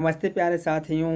नमस्ते प्यारे साथियों,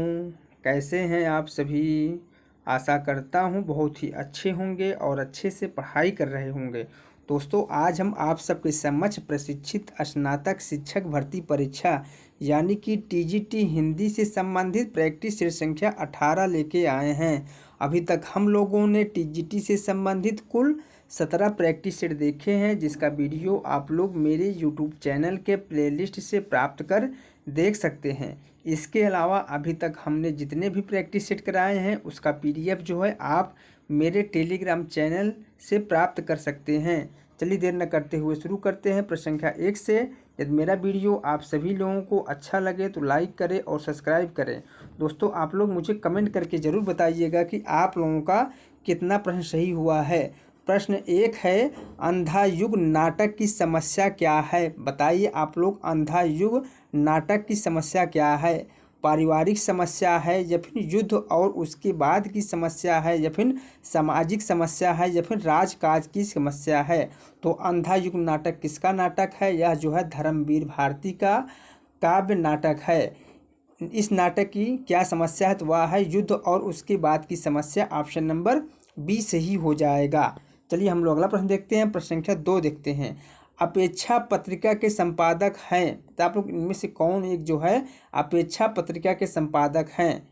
कैसे हैं आप सभी। आशा करता हूँ बहुत ही अच्छे होंगे और अच्छे से पढ़ाई कर रहे होंगे। दोस्तों, आज हम आप सबके समक्ष प्रशिक्षित स्नातक शिक्षक भर्ती परीक्षा यानी कि टीजीटी हिंदी से संबंधित प्रैक्टिस सेट संख्या 18 लेके आए हैं। अभी तक हम लोगों ने टीजीटी से संबंधित कुल 17 प्रैक्टिस सेट देखे हैं, जिसका वीडियो आप लोग मेरे यूट्यूब चैनल के प्लेलिस्ट से प्राप्त कर देख सकते हैं। इसके अलावा अभी तक हमने जितने भी प्रैक्टिस सेट कराए हैं उसका पीडीएफ जो है आप मेरे टेलीग्राम चैनल से प्राप्त कर सकते हैं। चलिए देर न करते हुए शुरू करते हैं प्रश्न संख्या 1 से। यदि मेरा वीडियो आप सभी लोगों को अच्छा लगे तो लाइक करें और सब्सक्राइब करें। दोस्तों, आप लोग मुझे कमेंट करके ज़रूर बताइएगा कि आप लोगों का कितना प्रश्न सही हुआ है। प्रश्न 1 है, अंधा युग नाटक की समस्या क्या है। बताइए आप लोग, अंधा युग नाटक की समस्या क्या है। पारिवारिक समस्या है या फिर युद्ध और उसके बाद की समस्या है या फिर सामाजिक समस्या है या फिर राजकाज की समस्या है। तो अंधा युग नाटक किसका नाटक है? यह जो है धर्मवीर भारती का काव्य नाटक है। इस नाटक की क्या समस्या है? तो वह है युद्ध और उसके बाद की समस्या। ऑप्शन नंबर बी सही हो जाएगा। चलिए हम लोग अगला प्रश्न देखते हैं। प्रश्न संख्या 2 देखते हैं। अपेक्षा पत्रिका के संपादक हैं, तो आप लोग इनमें से कौन एक जो है अपेक्षा पत्रिका के संपादक हैं?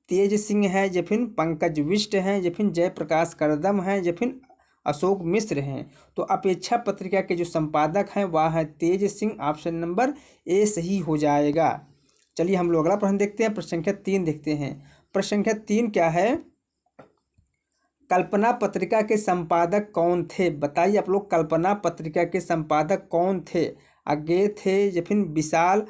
तेज सिंह है या फिर पंकज विष्ट हैं या फिर जयप्रकाश करदम हैं या फिर अशोक मिश्र हैं। तो अपेक्षा पत्रिका के जो संपादक हैं वह है तेज सिंह। ऑप्शन नंबर ए सही हो जाएगा। चलिए हम लोग अगला प्रश्न देखते हैं। प्रश्न संख्या 3 देखते हैं। प्रश्न संख्या 3 क्या है? कल्पना पत्रिका के संपादक कौन थे? बताइए आप लोग, कल्पना पत्रिका के संपादक कौन थे? अज्ञे थे या फिर विशाल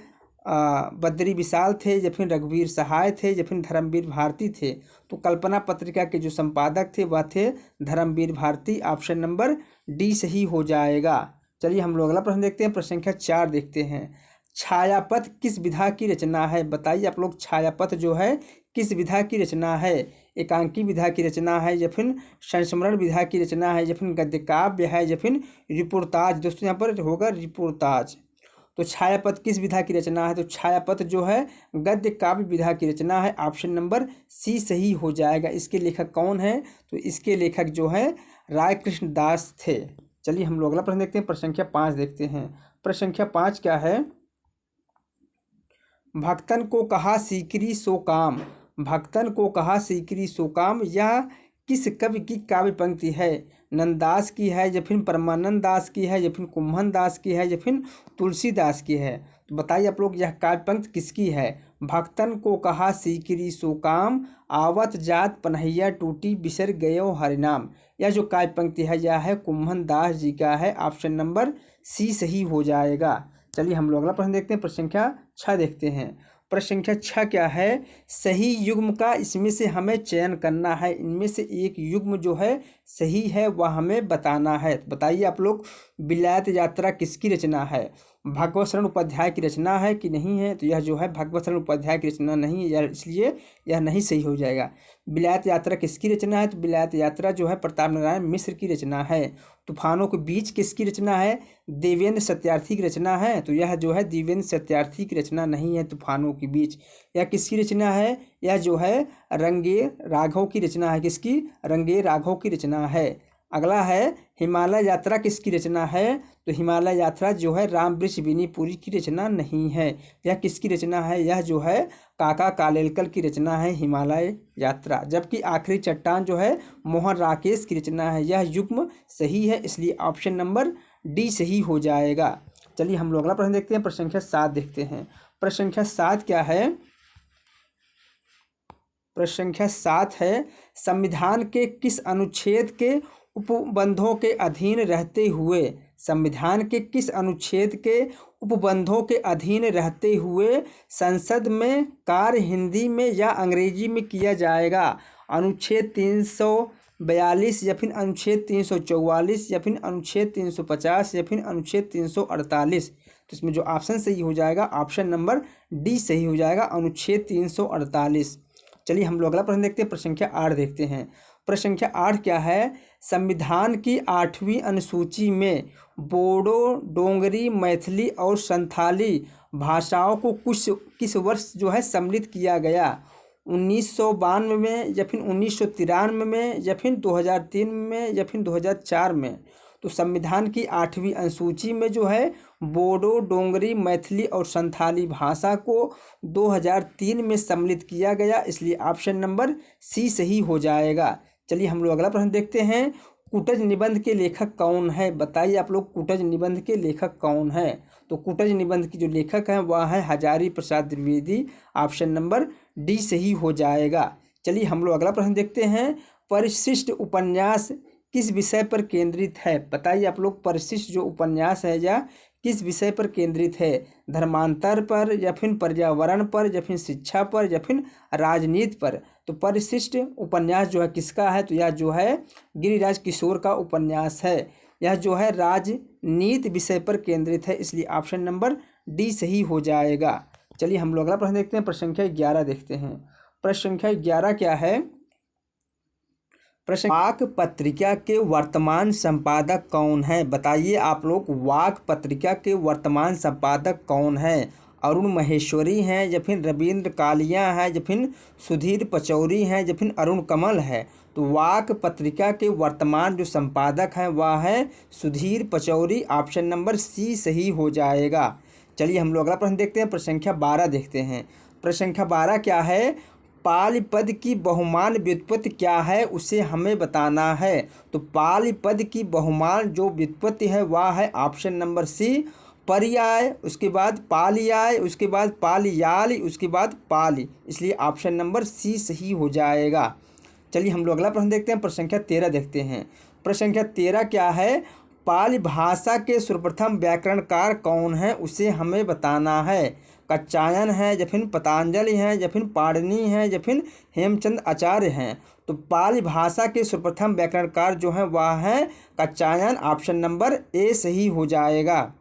बद्री विशाल थे या फिर रघुवीर सहाय थे या फिर धर्मवीर भारती थे। तो कल्पना पत्रिका के जो संपादक थे वह थे Dharamvir Bharati. Option number D सही हो जाएगा। चलिए हम लोग अगला प्रश्न देखते हैं। प्रश्न संख्या 4 देखते हैं। छायापथ किस विधा की रचना है? बताइए आप लोग, छायापथ जो है किस विधा की रचना है? एकांकी विधा की रचना है या फिर संस्मरण विधा की रचना है या फिर गद्य काव्य है या फिर रिपोर्ताज। दोस्तों, यहाँ पर होगा रिपोर्ताज। तो छायापथ किस विधा की रचना है? तो छायापथ जो है गद्य काव्य विधा की रचना है। ऑप्शन नंबर सी सही हो जाएगा। इसके लेखक कौन है? तो इसके लेखक जो है राय कृष्ण दास थे। चलिए हम लोग अगला प्रश्न देखते हैं। प्रश्न संख्या 5 देखते हैं। प्रश्न संख्या 5 क्या है? भक्तन को कहा सीकरी सो काम। भक्तन को कहा सीकरी सो काम, यह किस कवि की काव्य पंक्ति है? नंददास की है या फिर परमानंद दास की है या फिर कुम्भन दास की है या फिर तुलसीदास की है? तो बताइए आप लोग, यह काव्य पंक्ति किसकी है? भक्तन को कहा सीकरी सो काम, आवत जात पनहैया टूटी बिसर गयो हरिनाम। यह जो काव्य पंक्ति है यह है कुम्भन दास जी का है। ऑप्शन नंबर सी सही हो जाएगा। चलिए हम लोग अगला प्रश्न देखते हैं। प्रश्न संख्या 6 देखते हैं। प्रश्न संख्या 6 क्या है? सही युग्म का इसमें से हमें चयन करना है। इनमें से एक युग्म जो है सही है वह हमें बताना है। तो बताइए आप लोग, विलायत यात्रा किसकी रचना है? भागवत शरण उपाध्याय की रचना है कि नहीं है? तो यह जो है भागवत शरण उपाध्याय की रचना नहीं है, यह इसलिए यह नहीं सही हो जाएगा। विलायत यात्रा किसकी रचना है? तो विलायत यात्रा जो है प्रताप नारायण मिश्र की रचना है। तूफानों के बीच किसकी रचना है? देवेंद्र सत्यार्थी की रचना है। तो यह जो है देवेंद्र सत्यार्थी की रचना नहीं है। तूफानों के बीच यह किसकी रचना है? यह जो है रंगे राघव की रचना है। किसकी? रंगे राघव की रचना है। अगला है हिमालय यात्रा किसकी रचना है? तो हिमालय यात्रा जो है राम वृक्ष बिनीपुरी की रचना नहीं है। यह किसकी रचना है? यह जो है काका कालेलकर की रचना है हिमालय यात्रा। जबकि आखिरी चट्टान जो है मोहन राकेश की रचना है। यह युग्म सही है, इसलिए ऑप्शन नंबर डी सही हो जाएगा। चलिए हम लोग अगला प्रश्न देखते हैं। प्रश्न संख्या 7 देखते हैं। प्रश्न संख्या 7 क्या है? प्रश्न संख्या 7 है, संविधान के किस अनुच्छेद के उपबंधों के अधीन रहते हुए, संविधान के किस अनुच्छेद के उपबंधों के अधीन रहते हुए संसद में कार्य हिंदी में या अंग्रेजी में किया जाएगा? अनुच्छेद 342 या फिर अनुच्छेद 344 या फिर अनुच्छेद 350 या फिर अनुच्छेद 348। तो इसमें जो ऑप्शन सही हो जाएगा ऑप्शन नंबर डी सही हो जाएगा, अनुच्छेद 348। चलिए हम लोग अगला प्रश्न देखते हैं। प्रश्न संख्या 8 देखते हैं। प्रश्न संख्या 8 क्या है, संविधान की 8वीं अनुसूची में बोडो, डोंगरी, मैथिली और संथाली भाषाओं को किस वर्ष जो है सम्मिलित किया गया? 1992 में, या फिर 1993 में, या फिर 2003 में, या फिर 2004 में? तो संविधान की 8वीं अनुसूची में जो है बोडो, डोंगरी, मैथिली और संथाली भाषा को 2003 में सम्मिलित किया गया, इसलिए ऑप्शन नंबर सी सही हो जाएगा। चलिए हम लोग अगला प्रश्न देखते हैं, कुटज निबंध के लेखक कौन है? बताइए आप लोग, कुटज निबंध के लेखक कौन है? तो कुटज निबंध की जो लेखक हैं वह है Hazari Prasad Dwivedi, option number D सही हो जाएगा। चलिए हम लोग अगला प्रश्न देखते हैं, परिशिष्ट उपन्यास किस विषय पर केंद्रित है? बताइए आप लोग, परिशिष्ट जो उपन्यास है या किस विषय पर केंद्रित है? धर्मांतर पर, या फिर पर्यावरण पर, या फिर शिक्षा पर, या फिर राजनीति पर? तो परिशिष्ट उपन्यास जो है किसका है? तो यह जो है गिरिराज किशोर का उपन्यास है। यह जो है राजनीति विषय पर केंद्रित है, इसलिए ऑप्शन नंबर डी सही हो जाएगा। चलिए हम लोग अगला प्रश्न देखते हैं, प्रश्न संख्या 11 देखते हैं। प्रश्न संख्या 11 क्या है? प्रश्न, वाक पत्रिका के वर्तमान संपादक कौन है? बताइए आप लोग, वाक पत्रिका के वर्तमान संपादक कौन है? अरुण माहेश्वरी हैं, या फिर रविंद्र कालिया हैं, या फिर सुधीर पचौरी हैं, या फिर अरुण कमल है? तो वाक पत्रिका के वर्तमान जो संपादक हैं वह है Sudhir Pachauri, option number C सही हो जाएगा। चलिए हम लोग अगला प्रश्न देखते हैं, प्रश्न संख्या 12 देखते हैं। प्रश्न संख्या 12 क्या है? पाली पद की बहुमान व्युत्पत्ति क्या है, उसे हमें बताना है। तो पाली पद की बहुमान जो व्युत्पत्ति है वह है ऑप्शन नंबर सी पर्याय, उसके बाद पालियाय, उसके बाद पालियाली, उसके बाद पाली, इसलिए ऑप्शन नंबर सी सही हो जाएगा। चलिए हम लोग अगला प्रश्न देखते हैं, प्रश्न संख्या 13 देखते हैं। प्रश्न संख्या 13 क्या है? पाली भाषा के सर्वप्रथम व्याकरणकार कौन है, उसे हमें बताना है। कात्यायन है, या फिर पतंजलि हैं, या फिर पाणिनि हैं, या फिर हेमचंद आचार्य हैं? तो पाली भाषा के सर्वप्रथम व्याकरणकार जो हैं वह हैं कात्यायन, ऑप्शन नंबर ए सही हो जाएगा।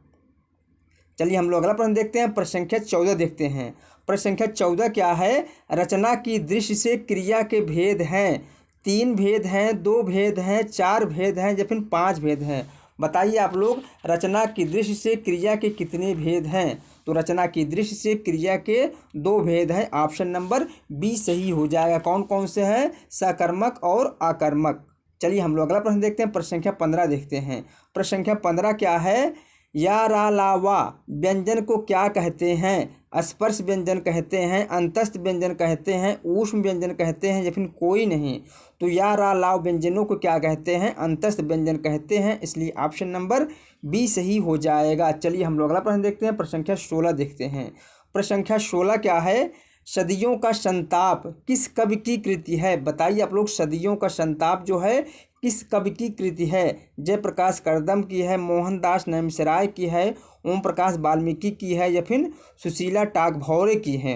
चलिए हम लोग अगला प्रश्न देखते हैं, प्रश्न संख्या 14 देखते हैं। प्रश्न संख्या 14 क्या है? रचना की दृष्टि से क्रिया के भेद हैं। 3 भेद हैं, 2 भेद हैं, 4 भेद हैं, या फिर 5 भेद हैं? बताइए आप लोग, रचना की दृष्टि से क्रिया के कितने भेद हैं? तो रचना की दृष्टि से क्रिया के 2 भेद हैं, ऑप्शन नंबर बी सही हो जाएगा। कौन कौन से हैं? सकर्मक और आकर्मक। चलिए हम लोग अगला प्रश्न देखते हैं, प्रश्न संख्या 15 देखते हैं। प्रश्न संख्या 15 क्या है? या रा ला वा व्यंजन को क्या कहते हैं? स्पर्श व्यंजन कहते हैं, अंतस्थ व्यंजन कहते हैं, ऊष्म व्यंजन कहते हैं, या फिर कोई नहीं? तो या रा ला व्यंजनों को क्या कहते हैं? अंतस्थ व्यंजन कहते हैं, इसलिए ऑप्शन नंबर बी सही हो जाएगा। चलिए हम लोग अगला प्रश्न देखते हैं, प्रश्न संख्या 16 देखते हैं। प्रश्न संख्या 16 क्या है? सदियों का संताप किस कवि की कृति है? बताइए आप लोग, सदियों का संताप जो है किस कवि की कृति है? जयप्रकाश करदम की है, मोहनदास नैमिषारय की है, ओम प्रकाश वाल्मीकि की है, या फिर सुशीला टागभौरे की है?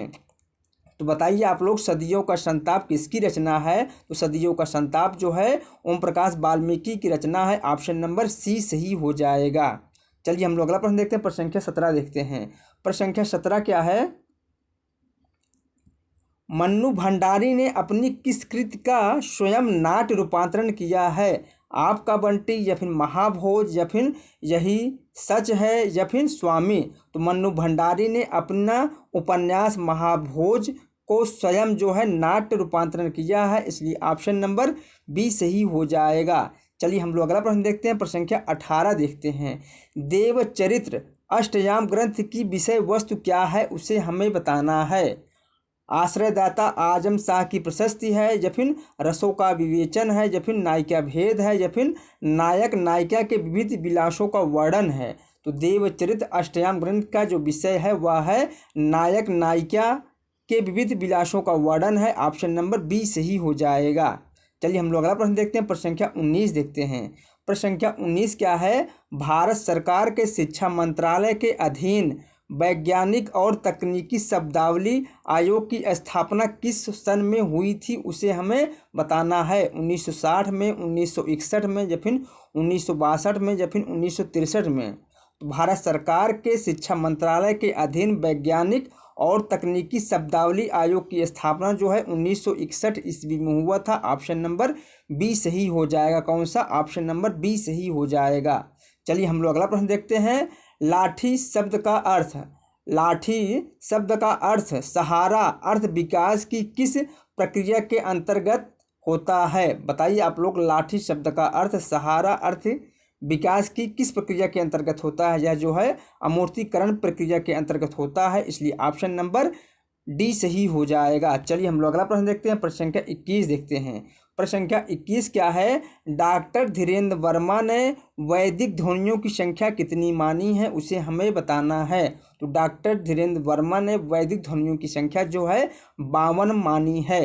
तो बताइए आप लोग, सदियों का संताप किसकी रचना है? तो सदियों का संताप जो है ओम प्रकाश वाल्मीकि की रचना है, ऑप्शन नंबर सी सही हो जाएगा। चलिए हम लोग अगला प्रश्न देखते हैं, प्रश्न संख्या 17 देखते हैं। प्रश्न संख्या 17 क्या है? मन्नू भंडारी ने अपनी किस कृति का स्वयं नाट्य रूपांतरण किया है? आपका बंटी, या फिर महाभोज, या फिर यही सच है, या फिर स्वामी? तो मन्नू भंडारी ने अपना उपन्यास महाभोज को स्वयं जो है नाट्य रूपांतरण किया है, इसलिए ऑप्शन नंबर बी सही हो जाएगा। चलिए हम लोग अगला प्रश्न देखते हैं, प्रश्न संख्या 18 देखते हैं। देवचरित्र अष्टयाम ग्रंथ की विषय वस्तु क्या है, उसे हमें बताना है। आश्रयदाता आजम शाह की प्रशस्ति है, या फिर रसों का विवेचन है, या फिर नायिका भेद है, या फिर नायक नायिका के विविध विलासों का वर्णन है? तो देवचरित्र अष्टयाम ग्रंथ का जो विषय है वह है नायक नायिका के विविध विलासों का वर्णन है, ऑप्शन नंबर बी सही हो जाएगा। चलिए हम लोग अगला प्रश्न देखते हैं, प्रश्न संख्या 19 देखते हैं। प्रश्न संख्या 19 क्या है? भारत सरकार के शिक्षा मंत्रालय के अधीन वैज्ञानिक और तकनीकी शब्दावली आयोग की स्थापना किस सन में हुई थी, उसे हमें बताना है। 1960 में, 1961 में, या फिर 1962 में, या फिर 1963 में? तो भारत सरकार के शिक्षा मंत्रालय के अधीन वैज्ञानिक और तकनीकी शब्दावली आयोग की स्थापना जो है 1961 ईस्वी में हुआ था। ऑप्शन नंबर बी सही हो जाएगा। कौन सा? ऑप्शन नंबर बी सही हो जाएगा। चलिए हम लोग अगला प्रश्न देखते हैं। लाठी शब्द का अर्थ, लाठी शब्द का अर्थ सहारा अर्थ विकास की किस प्रक्रिया के अंतर्गत होता है? बताइए आप लोग, लाठी शब्द का अर्थ सहारा अर्थ विकास की किस प्रक्रिया के अंतर्गत होता है? यह जो है अमूर्तीकरण प्रक्रिया के अंतर्गत होता है, इसलिए ऑप्शन नंबर डी सही हो जाएगा। चलिए हम लोग अगला प्रश्न देखते हैं। प्रश्न संख्या 21 देखते हैं। प्रश्न संख्या 21 क्या है? डॉक्टर धीरेन्द्र वर्मा ने वैदिक ध्वनियों की संख्या कितनी मानी है, उसे हमें बताना है। तो डॉक्टर धीरेन्द्र वर्मा ने वैदिक ध्वनियों की संख्या जो है 52 मानी है,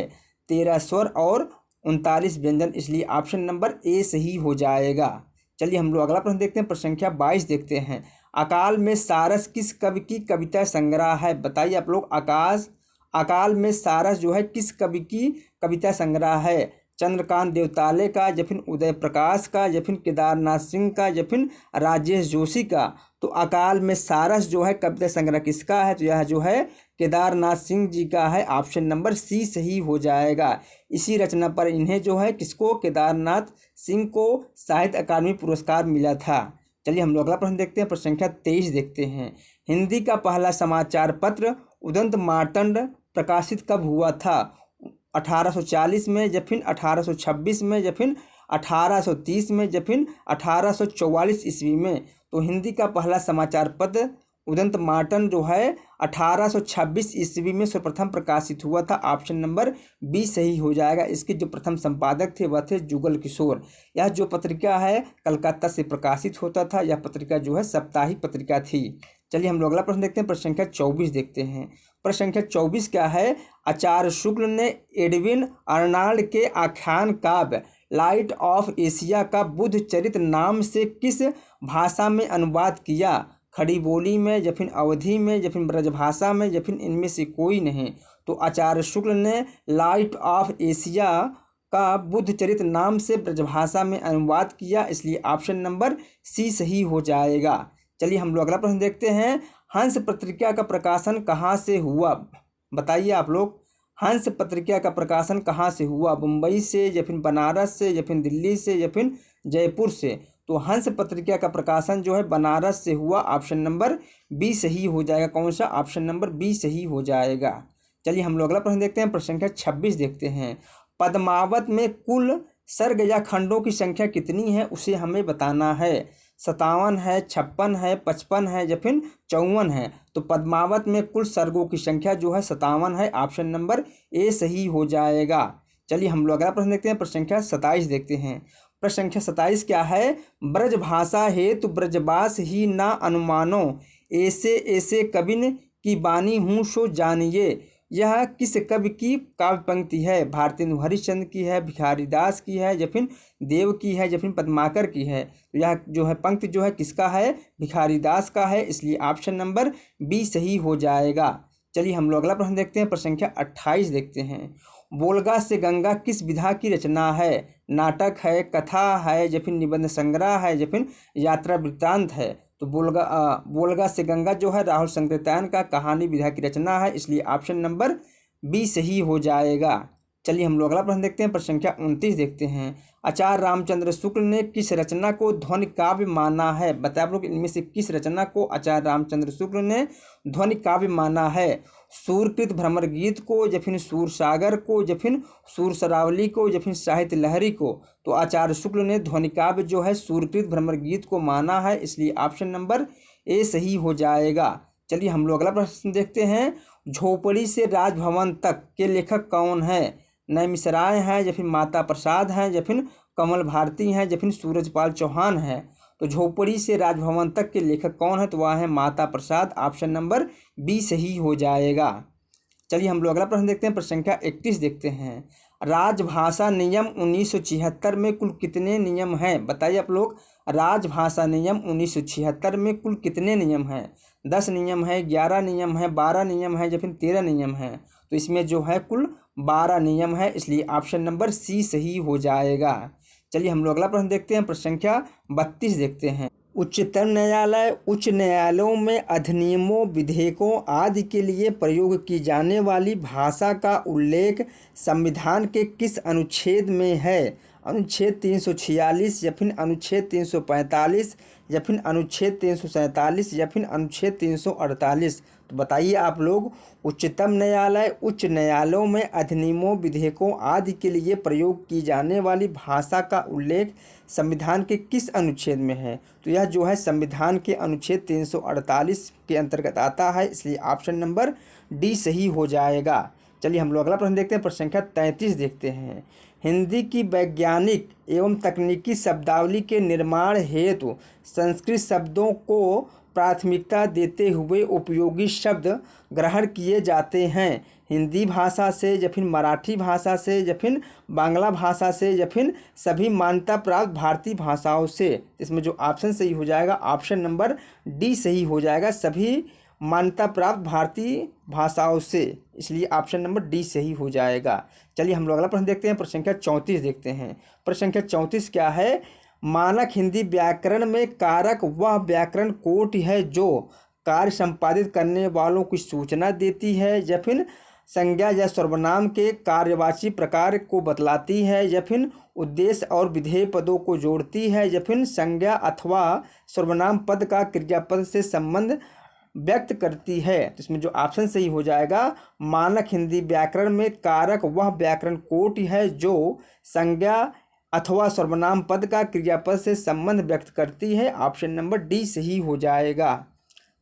13 स्वर और 39 व्यंजन, इसलिए ऑप्शन नंबर ए सही हो जाएगा। चलिए हम लोग अगला प्रश्न देखते हैं। प्रश्न संख्या 22 देखते हैं। अकाल में सारस किस कवि की कविता संग्रह है? बताइए आप लोग, अकाल में सारस जो है किस कवि की कविता संग्रह है? चंद्रकांत देवताले का, या फिर उदय प्रकाश का, या फिर केदारनाथ सिंह का, या फिर राजेश जोशी का? तो अकाल में सारस जो है कविता संग्रह किसका है? तो यह जो है केदारनाथ सिंह जी का है। ऑप्शन नंबर सी सही हो जाएगा। इसी रचना पर इन्हें जो है किसको? केदारनाथ सिंह को साहित्य अकादमी पुरस्कार मिला था। चलिए हम लोग अगला प्रश्न देखते हैं। प्रश्न संख्या 23 देखते हैं। हिंदी का पहला समाचार पत्र उदंत मार्तंड प्रकाशित कब हुआ था? 1840 में, या फिर 1826 में, या फिर 1830 में, या फिर 1844 ईस्वी में? तो हिंदी का पहला समाचार पत्र उदंत मार्तंड जो है 1826 ईस्वी में सर्वप्रथम प्रकाशित हुआ था। ऑप्शन नंबर बी सही हो जाएगा। इसके जो प्रथम संपादक थे वह थे जुगल किशोर। यह जो पत्रिका है कलकत्ता से प्रकाशित होता था। यह पत्रिका जो है साप्ताहिक पत्रिका थी। चलिए हम लोग अगला प्रश्न देखते हैं। प्रश्न संख्या 24 देखते हैं। प्रश्न संख्या 24 क्या है? आचार्य शुक्ल ने एडविन अर्नाल्ड के आख्यान काव्य लाइट ऑफ एशिया का बुद्ध चरित्र नाम से किस भाषा में अनुवाद किया? खड़ी बोली में, या फिर अवधी में, या फिर ब्रजभाषा में, या फिर इनमें से कोई नहीं? तो आचार्य शुक्ल ने लाइट ऑफ एशिया का बुद्ध चरित्र नाम से ब्रजभाषा में अनुवाद किया, इसलिए ऑप्शन नंबर सी सही हो जाएगा। चलिए हम लोग अगला प्रश्न देखते हैं। हंस पत्रिका का प्रकाशन कहाँ से हुआ? बताइए आप लोग, हंस पत्रिका का प्रकाशन कहाँ से हुआ? मुंबई से, या फिर बनारस से, या फिर दिल्ली से, या फिर जयपुर से? तो हंस पत्रिका का प्रकाशन जो है बनारस से हुआ। ऑप्शन नंबर बी सही हो जाएगा। कौन सा? ऑप्शन नंबर बी सही हो जाएगा। चलिए हम लोग अगला प्रश्न देखते हैं। प्रश्न संख्या 26 देखते हैं। पद्मावत में कुल सर्ग या खंडों की संख्या कितनी है, उसे हमें बताना है। 57 है, 56 है, 55 है, या फिर 54 है? तो पद्मावत में कुल सर्गों की संख्या जो है 57 है। ऑप्शन नंबर ए सही हो जाएगा। चलिए हम लोग अगला प्रश्न देखते हैं। प्रश्न संख्या 27 देखते हैं। प्रश्न संख्या 27 क्या है? ब्रजभाषा हेतु ब्रजबास ही ना अनुमानो, ऐसे ऐसे कविन की बानी हूँ सो जानिए। यह किस कवि की काव्य पंक्ति है? भारतेंदु हरिश्चंद्र की है, भिखारीदास की है, या फिर देव की है, या फिर पद्माकर की है? तो यह जो है पंक्ति जो है किसका है? भिखारीदास का है, इसलिए ऑप्शन नंबर बी सही हो जाएगा। चलिए हम लोग अगला प्रश्न देखते हैं। प्रश्न संख्या 28 देखते हैं। बोलगा से गंगा किस विधा की रचना है? नाटक है, कथा है, या फिर निबंध संग्रह है, या फिर यात्रा वृत्तांत है? तो बोलगा से गंगा जो है राहुल संकृत्यायन का कहानी विधा की रचना है, इसलिए ऑप्शन नंबर बी सही हो जाएगा। चलिए हम लोग अगला प्रश्न देखते हैं। प्रश्न संख्या 29 देखते हैं। आचार्य रामचंद्र शुक्ल ने किस रचना को ध्वनि काव्य माना है? बताए आप लोग, इनमें से किस रचना को आचार्य रामचंद्र शुक्ल ने ध्वनि काव्य माना है? सूरकृत भ्रमर गीत को, या फिर सूरसागर को, या फिर सूरसरावली को, या फिर साहित्य लहरी को? तो आचार्य शुक्ल ने ध्वनि काव्य जो है सूरकृत भ्रमर गीत को माना है, इसलिए ऑप्शन नंबर ए सही हो जाएगा। चलिए हम लोग अगला प्रश्न देखते हैं। झोपड़ी से राजभवन तक के लेखक कौन है? नैमिषराय हैं, या फिर माता प्रसाद हैं, या फिर कमल भारती हैं, या फिर सूरजपाल चौहान हैं? तो झोपड़ी से राजभवन तक के लेखक कौन है? तो वह है Mata Prasad. Option number B सही हो जाएगा। चलिए हम लोग अगला प्रश्न देखते हैं। प्रश्न संख्या 31 देखते हैं। राजभाषा नियम 1976 में कुल कितने नियम हैं? बताइए आप लोग, राजभाषा नियम 1976 में कुल कितने नियम हैं? 10 नियम है, 11 नियम है, 12 नियम है, या फिर 13 नियम है? तो इसमें जो है कुल 12 नियम है, इसलिए ऑप्शन नंबर सी सही हो जाएगा। चलिए हम लोग अगला प्रश्न देखते हैं। प्रश्न संख्या 32 देखते हैं। उच्चतम न्यायालय उच्च न्यायालयों में अधिनियमों, विधेयकों आदि के लिए प्रयोग की जाने वाली भाषा का उल्लेख संविधान के किस अनुच्छेद में है? अनुच्छेद 346 या फिर अनुच्छेद 345 या फिर अनुच्छेद 347 या फिर अनुच्छेद 348? तो बताइए आप लोग, उच्चतम न्यायालय उच्च न्यायालयों में अधिनियमों, विधेयकों आदि के लिए प्रयोग की जाने वाली भाषा का उल्लेख संविधान के किस अनुच्छेद में है? तो यह जो है संविधान के अनुच्छेद 348 के अंतर्गत आता है, इसलिए ऑप्शन नंबर डी सही हो जाएगा। चलिए हम लोग अगला प्रश्न देखते हैं। प्रश्न संख्या 33 देखते हैं। हिंदी की वैज्ञानिक एवं तकनीकी शब्दावली के निर्माण हेतु संस्कृत शब्दों को प्राथमिकता देते हुए उपयोगी शब्द ग्रहण किए जाते हैं। हिंदी भाषा से या फिर मराठी भाषा से या फिर बांग्ला भाषा से या फिर सभी मान्यता प्राप्त भारतीय भाषाओं से। इसमें जो ऑप्शन सही हो जाएगा, ऑप्शन नंबर डी सही हो जाएगा, सभी मान्यता प्राप्त भारतीय भाषाओं से, इसलिए ऑप्शन नंबर डी सही हो जाएगा। चलिए हम लोग अगला प्रश्न देखते हैं। प्रश्न संख्या 34 देखते हैं। प्रश्न संख्या 34 क्या है? मानक हिंदी व्याकरण में कारक वह व्याकरण कोटि है जो कार्य संपादित करने वालों की सूचना देती है या फिर संज्ञा या सर्वनाम के कार्यवाची प्रकार को बतलाती है या फिर उद्देश्य और विधेय पदों को जोड़ती है या फिर संज्ञा अथवा सर्वनाम पद का क्रियापद से संबंध व्यक्त करती है। तो इसमें जो ऑप्शन सही हो जाएगा, मानक हिंदी व्याकरण में कारक वह व्याकरण कोटि है जो संज्ञा अथवा सर्वनाम पद का क्रियापद से संबंध व्यक्त करती है। ऑप्शन नंबर डी सही हो जाएगा।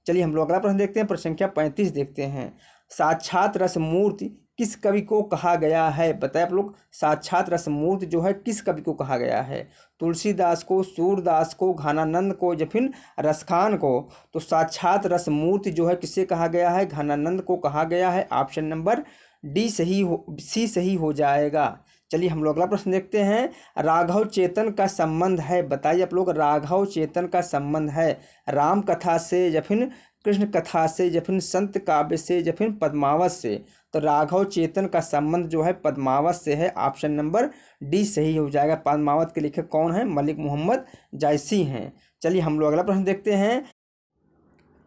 चलिए हम लोग अगला प्रश्न देखते हैं। प्रश्न संख्या 35 देखते हैं। साक्षात रसमूर्ति किस कवि को कहा गया है? बताए आप लोग, साक्षात रसमूर्ति जो है किस कवि को कहा गया है? तुलसीदास को, सूरदास को, घनानंद को या फिर रसखान को? तो साक्षात रसमूर्ति जो है किससे कहा गया है? घनानंद को कहा गया है। ऑप्शन नंबर डी सी सही हो जाएगा। चलिए हम लोग अगला प्रश्न देखते हैं। राघव चेतन का संबंध है, बताइए आप लोग, राघव चेतन का संबंध है राम कथा से या फिर कृष्ण कथा से या फिर संत काव्य से या फिर पद्मावत से? तो राघव चेतन का संबंध जो है पद्मावत से है। ऑप्शन नंबर डी सही हो जाएगा। पद्मावत के लेखक कौन है? मलिक मोहम्मद जायसी हैं। चलिए हम लोग अगला प्रश्न देखते हैं।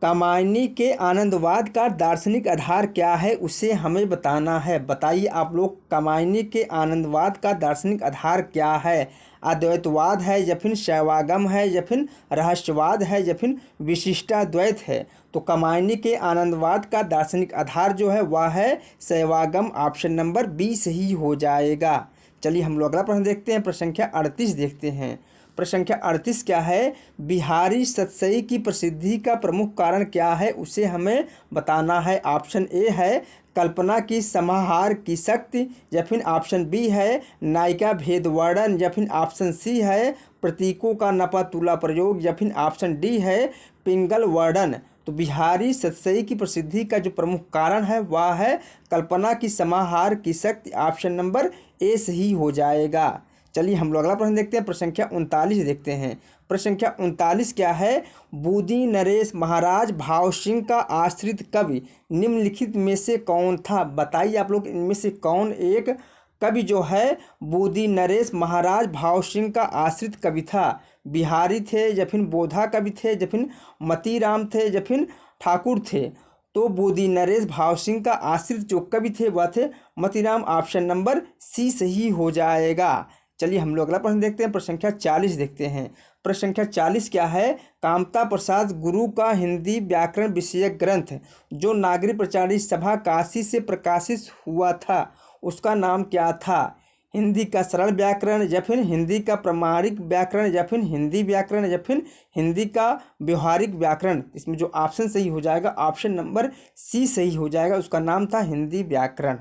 कामायनी के आनंदवाद का दार्शनिक आधार क्या है, उसे हमें बताना है। बताइए आप लोग, कामायनी के आनंदवाद का दार्शनिक आधार क्या है? अद्वैतवाद है या फिर शैवागम है या फिर रहस्यवाद है या फिर विशिष्टाद्वैत है? तो कामायनी के आनंदवाद का दार्शनिक आधार जो है वह है शैवागम। ऑप्शन नंबर बी सही हो जाएगा। चलिए हम लोग अगला प्रश्न देखते हैं। प्रश्न संख्या 38 देखते हैं। प्रश्न संख्या 38 क्या है? बिहारी सतसई की प्रसिद्धि का प्रमुख कारण क्या है, उसे हमें बताना है। ऑप्शन ए है कल्पना की समाहार की शक्ति या फिर ऑप्शन बी है नायिका भेद वर्णन या फिर ऑप्शन सी है प्रतीकों का नपा तुला प्रयोग या फिर ऑप्शन डी है पिंगल वर्णन। तो बिहारी सतसई की प्रसिद्धि का जो प्रमुख कारण है वह है कल्पना की समाहार की शक्ति। ऑप्शन नंबर ए सही हो जाएगा। चलिए हम लोग अगला प्रश्न देखते हैं। प्रश्न संख्या 39 देखते हैं। प्रश्न संख्या 39 क्या है? बूदी नरेश महाराज भाव सिंह का आश्रित कवि निम्नलिखित में से कौन था? बताइए आप लोग, इनमें से कौन एक कवि जो है बूदी नरेश महाराज भाव सिंह का आश्रित कवि था? बिहारी थे या फिर बोधा कवि थे या फिर मतीराम थे या फिर ठाकुर थे? तो बूदी नरेश भाव सिंह का आश्रित जो कवि थे वह थे मतीराम। ऑप्शन नंबर सी सही हो जाएगा। चलिए हम लोग अगला प्रश्न देखते हैं। प्रश्न संख्या 40 देखते हैं। प्रश्न संख्या 40 क्या है? कामता प्रसाद गुरु का हिंदी व्याकरण विषयक ग्रंथ जो नागरी प्रचारित सभा काशी से प्रकाशित हुआ था उसका नाम क्या था? हिंदी का सरल व्याकरण या फिर हिंदी का प्रमाणिक व्याकरण या फिर हिंदी व्याकरण या फिर हिंदी का व्यवहारिक व्याकरण? इसमें जो ऑप्शन सही हो जाएगा, ऑप्शन नंबर सी सही हो जाएगा, उसका नाम था हिंदी व्याकरण।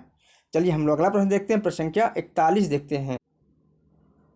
चलिए हम लोग अगला प्रश्न देखते हैं। प्रश्न संख्या 41 देखते हैं।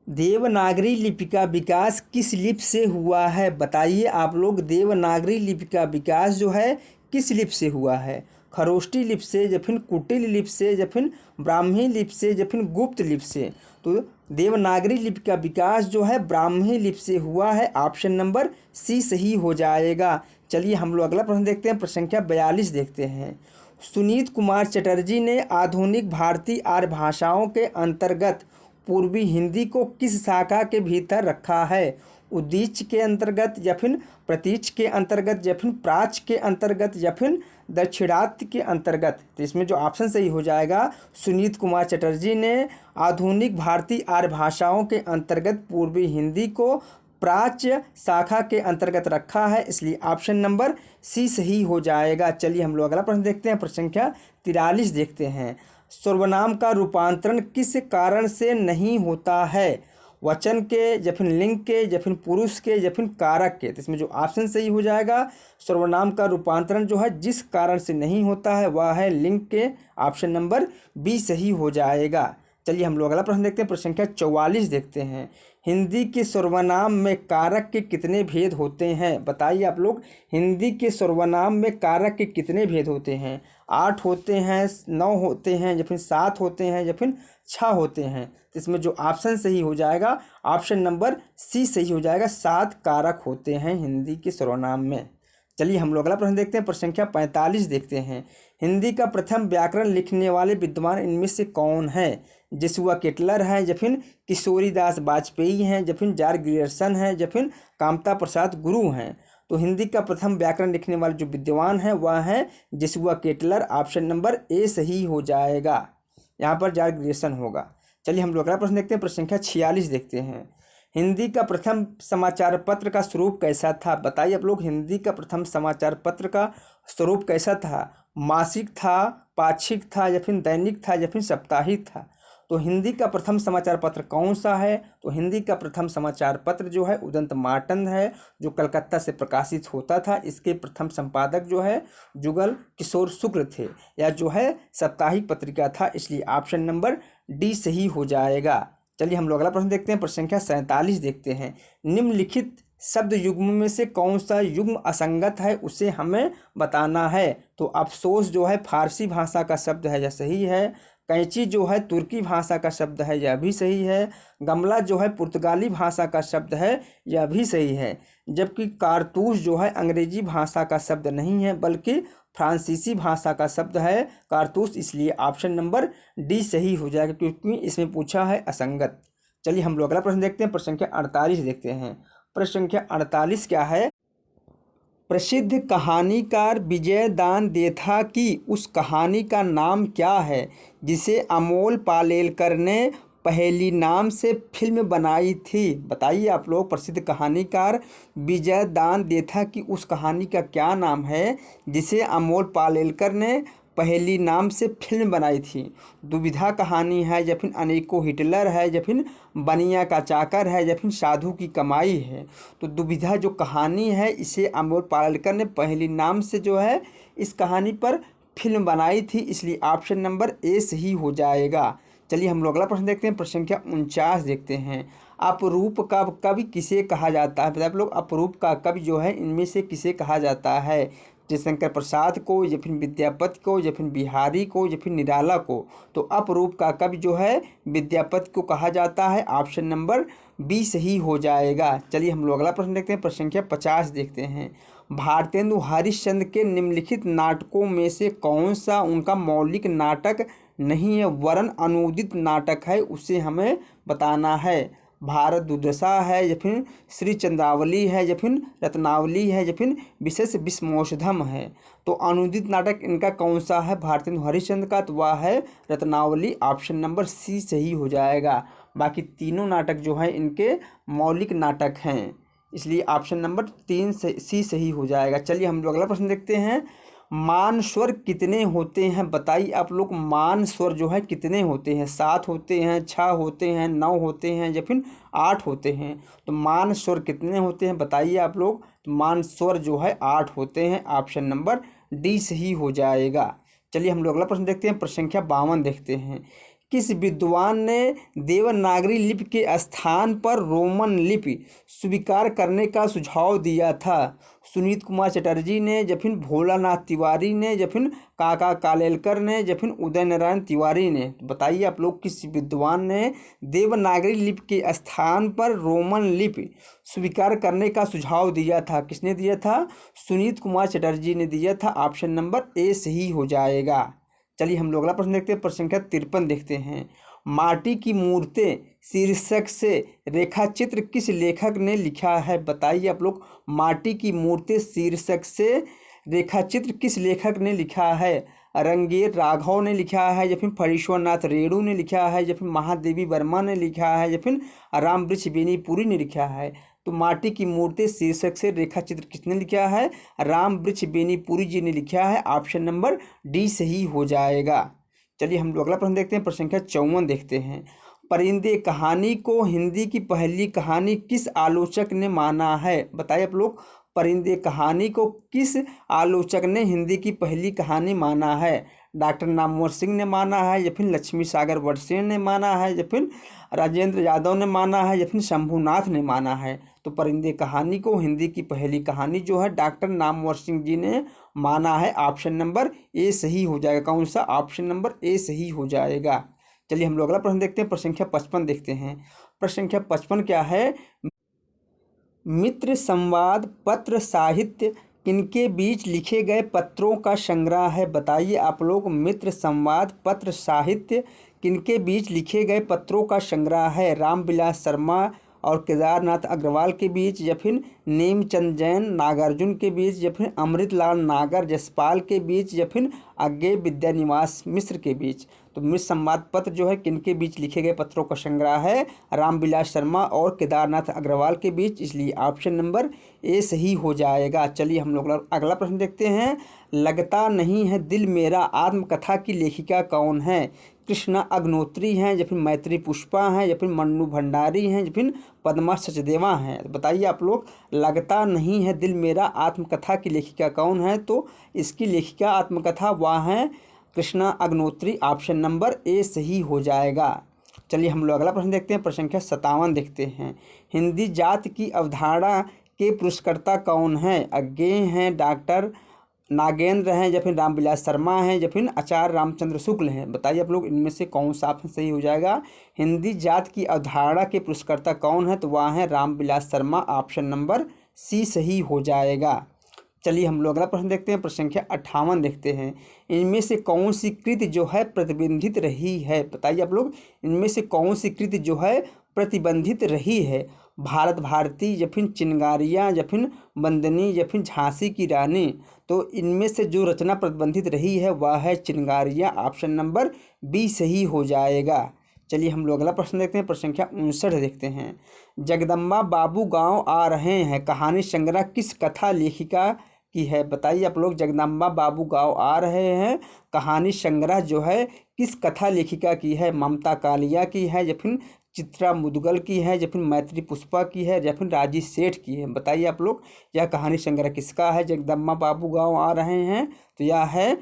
देवनागरी लिपि का विकास किस लिपि से हुआ है? बताइए आप लोग, देवनागरी लिपि का विकास जो है किस लिपि से हुआ है? खरोष्टी लिपि से या फिर कुटिल लिपि से या फिर ब्राह्मी लिपि से या फिर गुप्त लिपि से? तो देवनागरी लिपि का विकास जो है ब्राह्मी लिपि से हुआ है। ऑप्शन नंबर सी सही हो जाएगा। चलिए हम लोग अगला प्रश्न देखते हैं। प्रश्न संख्या 42 देखते हैं। सुनीत कुमार चटर्जी ने आधुनिक भारतीय आर्य भाषाओं के अंतर्गत पूर्वी हिंदी को किस शाखा के भीतर रखा है? उदीच के अंतर्गत या फिर प्रतीच के अंतर्गत या फिर प्राच के अंतर्गत या फिर दक्षिणात्य के अंतर्गत। तो इसमें जो ऑप्शन सही हो जाएगा, सुनीत कुमार चटर्जी ने आधुनिक भारतीय आर्य भाषाओं के अंतर्गत पूर्वी हिंदी को प्राच्य शाखा के अंतर्गत रखा है, इसलिए ऑप्शन नंबर सी सही हो जाएगा। चलिए हम लोग अगला प्रश्न देखते हैं, प्रश्न संख्या 43 देखते हैं। सर्वनाम का रूपांतरण किस कारण से नहीं होता है? वचन के या फिर लिंग के या फिर पुरुष के या फिर कारक के। तो इसमें जो ऑप्शन सही हो जाएगा, सर्वनाम का रूपांतरण जो है जिस कारण से नहीं होता है वह है लिंग के, ऑप्शन नंबर बी सही हो जाएगा। चलिए हम लोग अगला प्रश्न देखते हैं, प्रश्न संख्या 44 देखते हैं। हिंदी के सर्वनाम में कारक के कितने भेद होते हैं? बताइए आप लोग, हिंदी के सर्वनाम में कारक के कितने भेद होते हैं? 8 होते हैं, 9 होते हैं या फिर 7 होते हैं या फिर 6 होते हैं? तो इसमें जो ऑप्शन सही हो जाएगा, ऑप्शन नंबर सी सही हो जाएगा। 7 कारक होते हैं हिंदी के सर्वनाम में। चलिए हम लोग अगला प्रश्न देखते हैं, प्रश्न संख्या 45 देखते हैं। हिंदी का प्रथम व्याकरण लिखने वाले विद्वान इनमें से कौन है? जोशुआ केटलर है या फिर किशोरीदास वाजपेयी हैं या फिर जॉर्ज ग्रियर्सन है या फिर कामता प्रसाद गुरु हैं? तो हिंदी का प्रथम व्याकरण लिखने वाले जो विद्वान है वह है Joshua Ketelaar, option number A सही हो जाएगा। यहाँ पर जॉर्ज ग्रियर्सन होगा। चलिए हम लोग अगला प्रश्न देखते हैं, प्रश्न संख्या 46 देखते हैं। हिंदी का प्रथम समाचार पत्र का स्वरूप कैसा था? बताइए आप लोग, हिंदी का प्रथम समाचार पत्र का स्वरूप कैसा था? मासिक था, पाक्षिक था या फिर दैनिक था या फिर साप्ताहिक था? तो हिंदी का प्रथम समाचार पत्र कौन सा है? तो हिंदी का प्रथम समाचार पत्र जो है उदंत मार्तंड है, जो कलकत्ता से प्रकाशित होता था। इसके प्रथम संपादक जो है जुगल किशोर शुक्ल थे, या जो है साप्ताहिक पत्रिका था, इसलिए ऑप्शन नंबर डी सही हो जाएगा। चलिए हम लोग अगला प्रश्न देखते हैं, प्रश्न संख्या 47 देखते हैं। निम्नलिखित शब्द युग्म में से कौन सा युग्म असंगत है उसे हमें बताना है? तो अफसोस जो है फारसी भाषा का शब्द है, यह सही है। कैंची जो है तुर्की भाषा का शब्द है, यह भी सही है। गमला जो है पुर्तगाली भाषा का शब्द है, यह भी सही है। जबकि कारतूस जो है अंग्रेजी भाषा का शब्द नहीं है बल्कि फ्रांसीसी भाषा का शब्द है कारतूस, इसलिए ऑप्शन नंबर डी सही हो जाएगा, क्योंकि इसमें पूछा है असंगत। चलिए हम लोग अगला प्रश्न देखते हैं, प्रश्न संख्या 48 देखते हैं। प्रश्न संख्या 48 क्या है? प्रसिद्ध कहानीकार विजय दान देथा की उस कहानी का नाम क्या है जिसे अमोल पालेकर ने पहेली नाम से फिल्म बनाई थी? बताइए आप लोग, प्रसिद्ध कहानीकार विजय दान देथा की उस कहानी का क्या नाम है जिसे अमोल पालेकर ने पहेली नाम से फिल्म बनाई थी? दुविधा कहानी है या फिर अनेकों हिटलर है या फिर बनिया का चाकर है या फिर साधु की कमाई है? तो दुविधा जो कहानी है इसे अमोल पालेकर ने पहेली नाम से जो है इस कहानी पर फिल्म बनाई थी, इसलिए ऑप्शन नंबर ए सही हो जाएगा। चलिए हम लोग अगला प्रश्न देखते हैं, प्रश्न संख्या 49 देखते हैं। अपरूप का कवि किसे कहा जाता है? आप लोग, अपरूप का कवि जो है इनमें से किसे कहा जाता है? जयशंकर प्रसाद को या फिर विद्यापति को या फिर बिहारी को या फिर निराला को? तो अपरूप का कवि जो है विद्यापति को कहा जाता है, ऑप्शन नंबर बी सही हो जाएगा। चलिए हम लोग अगला प्रश्न देखते हैं, प्रश्न संख्या 50 देखते हैं। भारतेंदु हरिश्चंद्र के निम्नलिखित नाटकों में से कौन सा उनका मौलिक नाटक नहीं है वरन अनुदित नाटक है, उसे हमें बताना है? भारत दुर्दशा है या फिर श्री चंद्रावली है या फिर रत्नावली है या फिर विशेष विस्मोषधम है? तो अनुदित नाटक इनका कौन सा है भारतेंदु हरिश्चंद्र का? तो वह है रत्नावली, ऑप्शन नंबर सी सही हो जाएगा। बाकी तीनों नाटक जो हैं इनके मौलिक नाटक हैं, इसलिए ऑप्शन नंबर 3 सी सही हो जाएगा। चलिए हम लोग अगला प्रश्न देखते हैं। मान स्वर कितने होते हैं? बताइए आप लोग, मान स्वर जो है कितने होते हैं? 7 होते हैं, 6 होते हैं, 9 होते हैं या फिर 8 होते हैं? तो मान स्वर कितने होते हैं बताइए आप लोग। तो मान स्वर जो है 8 होते हैं, ऑप्शन नंबर डी सही हो जाएगा। चलिए हम लोग अगला प्रश्न देखते हैं, प्रश्न संख्या 52 देखते हैं। किस विद्वान ने देवनागरी लिपि के स्थान पर रोमन लिपि स्वीकार करने का सुझाव दिया था? सुनीत कुमार चटर्जी ने या फिर भोलानाथ तिवारी ने या फिर काका कालेलकर ने या फिर उदय नारायण तिवारी ने? बताइए आप लोग, किस विद्वान ने देवनागरी लिपि के स्थान पर रोमन लिपि स्वीकार करने का सुझाव दिया था? किसने दिया था? सुनीत कुमार चटर्जी ने दिया था, ऑप्शन नंबर ए सही हो जाएगा। चलिए हम लोग अगला प्रश्न देखते हैं, प्रश्न संख्या 53 देखते हैं। माटी की मूर्तें शीर्षक से रेखाचित्र किस लेखक ने लिखा है? बताइए आप लोग, माटी की मूर्तें शीर्षक से रेखाचित्र किस लेखक ने लिखा है? रंगेर राघव ने लिखा है, या फिर फणीश्वरनाथ रेणु ने लिखा है, या फिर महादेवी वर्मा ने लिखा है, या फिर रामवृक्ष बेनीपुरी ने लिखा है? तो माटी की मूर्तें शीर्षक से रेखा चित्र किसने लिखा है? रामवृक्ष बेनीपुरी जी ने लिखा है। ऑप्शन नंबर डी सही हो जाएगा। चलिए हम लोग अगला प्रश्न देखते हैं, प्रश्न संख्या 54 देखते हैं। परिंदे कहानी को हिंदी की पहली कहानी किस आलोचक ने माना है? बताइए आप लोग, परिंदे कहानी को किस आलोचक ने हिंदी की पहली कहानी माना है? डॉक्टर नामवर सिंह ने माना है, या फिर लक्ष्मी सागर वरसेन ने माना है, या फिर राजेंद्र यादव ने माना है, या फिर शंभुनाथ ने माना है? तो परिंदे कहानी को हिंदी की पहली कहानी जो है डॉक्टर नामवर सिंह जी ने माना है। ऑप्शन नंबर ए सही हो जाएगा। कौन सा? ऑप्शन नंबर ए सही हो जाएगा। चलिए हम लोग अगला प्रश्न देखते हैं, प्रश्न संख्या 55 देखते हैं। प्रश्न संख्या 55 क्या है? मित्र संवाद पत्र साहित्य किनके बीच लिखे गए पत्रों का संग्रह है? बताइए आप लोग, मित्र संवाद पत्र साहित्य किनके बीच लिखे गए पत्रों का संग्रह है? रामविलास शर्मा और केदारनाथ अग्रवाल के बीच, या फिर नेमचंद जैन नागार्जुन के बीच, या फिर अमृतलाल नागर जसपाल के बीच, या फिर अज्ञे विद्यानिवास मिश्र के बीच? तो मित्र संवाद पत्र जो है किनके बीच लिखे गए पत्रों का संग्रह है? रामविलास शर्मा और केदारनाथ अग्रवाल के बीच, इसलिए ऑप्शन नंबर ए सही हो जाएगा। चलिए हम लोग अगला प्रश्न देखते हैं। लगता नहीं है दिल मेरा आत्मकथा की लेखिका कौन है? कृष्णा अग्नोत्री हैं, या फिर मैत्री पुष्पा हैं, या फिर मन्नू भंडारी हैं, या फिर पद्मा सचदेवा हैं? तो बताइए आप लोग, लगता नहीं है दिल मेरा आत्मकथा की लेखिका कौन है? तो इसकी लेखिका आत्मकथा वह हैं Krishna Agnihotri. Option number A सही हो जाएगा। चलिए हम लोग अगला प्रश्न देखते हैं, प्रश्न संख्या 57 देखते हैं। हिंदी जाति की अवधारणा के पुरस्कर्ता कौन हैं? अज्ञे हैं, डॉक्टर नागेंद्र हैं, या फिर रामविलास शर्मा हैं, या फिर आचार्य रामचंद्र शुक्ल हैं? बताइए आप लोग, इनमें से कौन सा ऑप्शन सही हो जाएगा? हिंदी जात की अवधारणा के पुरस्कर्ता कौन है? तो वह है Ramvilas Sharma. Option number C सही हो जाएगा। चलिए हम लोग अगला प्रश्न देखते हैं, प्रश्न संख्या 58 देखते हैं। इनमें से कौन सी कृति जो है प्रतिबंधित रही है? बताइए आप लोग, इनमें से कौन सी कृति जो है प्रतिबंधित रही है? भारत भारती, या फिर चिनगारियाँ, या फिर बंदनी, या फिर झांसी की रानी? तो इनमें से जो रचना प्रतिबंधित रही है वह है चिनगारियाँ। ऑप्शन नंबर बी सही हो जाएगा। चलिए हम लोग अगला प्रश्न देखते हैं, प्रश्न संख्या 59 देखते हैं। जगदम्बा बाबू गांव आ रहे हैं कहानी संग्रह किस कथा लेखिका की है? बताइए आप लोग, जगदम्बा बाबू गांव आ रहे हैं कहानी संग्रह जो है किस कथा लेखिका की है? ममता कालिया की है, या फिर चित्रा मुदगल की है, या फिर मैत्री पुष्पा की है, या फिर राजी सेठ की है? बताइए आप लोग, यह कहानी संग्रह किसका है? जगदम्बा बाबू गांव आ रहे हैं, तो यह है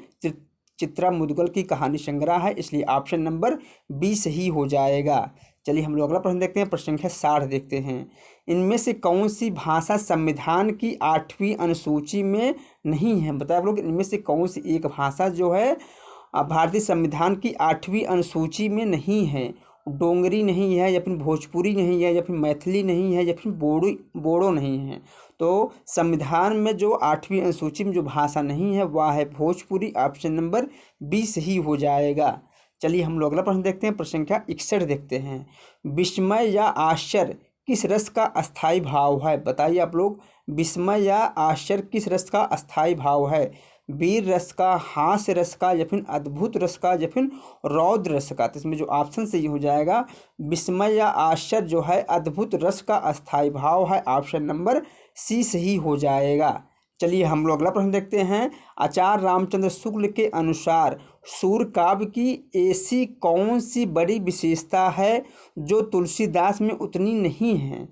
चित्रा मुदगल की कहानी संग्रह है, इसलिए ऑप्शन नंबर बी सही हो जाएगा। चलिए हम लोग अगला प्रश्न देखते हैं, प्रश्न संख्या 60 देखते हैं। इनमें से कौन सी भाषा संविधान की 8वीं अनुसूची में नहीं है? बताइए आप लोग, इनमें से कौन सी एक भाषा जो है भारतीय संविधान की 8वीं अनुसूची में नहीं है? डोंगरी नहीं है, या फिर भोजपुरी नहीं है, या फिर मैथिली नहीं है, या फिर बोडो नहीं है? तो संविधान में जो 8वीं अनुसूची में जो भाषा नहीं है वह है भोजपुरी। ऑप्शन नंबर बी सही हो जाएगा। चलिए हम लोग अगला प्रश्न देखते हैं, प्रश्न संख्या 61 देखते हैं। विस्मय या आश्चर्य किस रस का अस्थाई भाव है? बताइए आप लोग, विस्मय या आश्चर्य किस रस का अस्थाई भाव है? वीर रस का, हास्य रस का, या फिर अद्भुत रस का, या फिर रौद्र रस का? तो इसमें जो ऑप्शन सही हो जाएगा, विस्मय या आश्चर्य जो है अद्भुत रस का अस्थाई भाव है। ऑप्शन नंबर सी सही हो जाएगा। चलिए हम लोग अगला प्रश्न देखते हैं। आचार्य रामचंद्र शुक्ल के अनुसार सूर काव्य की ऐसी कौन सी बड़ी विशेषता है जो तुलसीदास में उतनी नहीं है?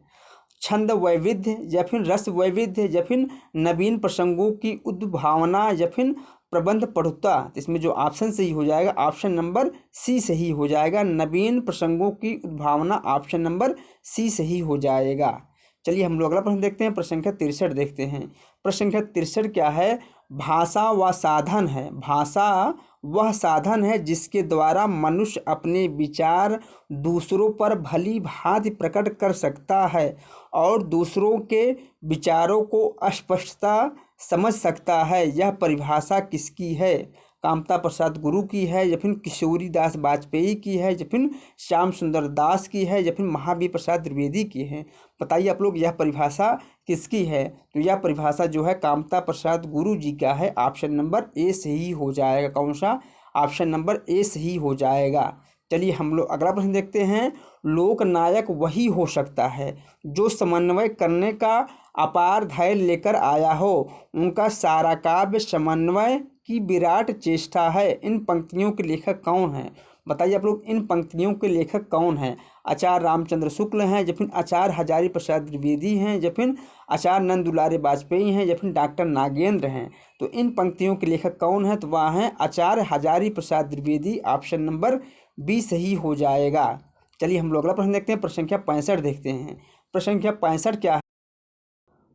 छंद वैविध्य, या फिर रस वैविध्य, या फिर नवीन प्रसंगों की उद्भावना, या फिर प्रबंध पढ़ुता? इसमें जो ऑप्शन सही हो जाएगा, ऑप्शन नंबर सी सही हो जाएगा। नवीन प्रसंगों की उद्भावना, ऑप्शन नंबर सी सही हो जाएगा। चलिए हम लोग अगला प्रश्न देखते हैं, प्रश्न संख्या 63 देखते हैं। प्रश्न संख्या 63 क्या है? भाषा वह साधन है, भाषा वह साधन है जिसके द्वारा मनुष्य अपने विचार दूसरों पर भली भांति प्रकट कर सकता है और दूसरों के विचारों को स्पष्टता समझ सकता है। यह परिभाषा किसकी है? कामता प्रसाद गुरु की है या फिर किशोरी दास वाजपेयी की है या फिर श्याम सुंदर दास की है या फिर महावीर प्रसाद द्विवेदी की है। बताइए आप लोग यह परिभाषा किसकी है? तो यह परिभाषा जो है कामता प्रसाद गुरु जी का है। ऑप्शन नंबर ए सही हो जाएगा। कौन सा? ऑप्शन नंबर ए सही हो जाएगा। चलिए हम लोग अगला प्रश्न देखते हैं। लोकनायक वही हो सकता है जो समन्वय करने का अपार धैर्य लेकर आया हो। उनका सारा काव्य समन्वय की विराट चेष्टा है। इन पंक्तियों के लेखक कौन हैं? बताइए आप लोग इन पंक्तियों के लेखक कौन हैं? आचार्य रामचंद्र शुक्ल हैं या फिर आचार्य हजारी प्रसाद द्विवेदी हैं या फिर आचार्य नंद दुलारे वाजपेयी हैं या फिर डॉक्टर नागेंद्र हैं। तो इन पंक्तियों के लेखक कौन हैं? तो वह हैं आचार्य Hazari Prasad Dwivedi. Option number B सही हो जाएगा। चलिए हम लोग अगला प्रश्न देखते हैं। प्रश्न संख्या 65 देखते हैं। प्रश्न संख्या 65 क्या है?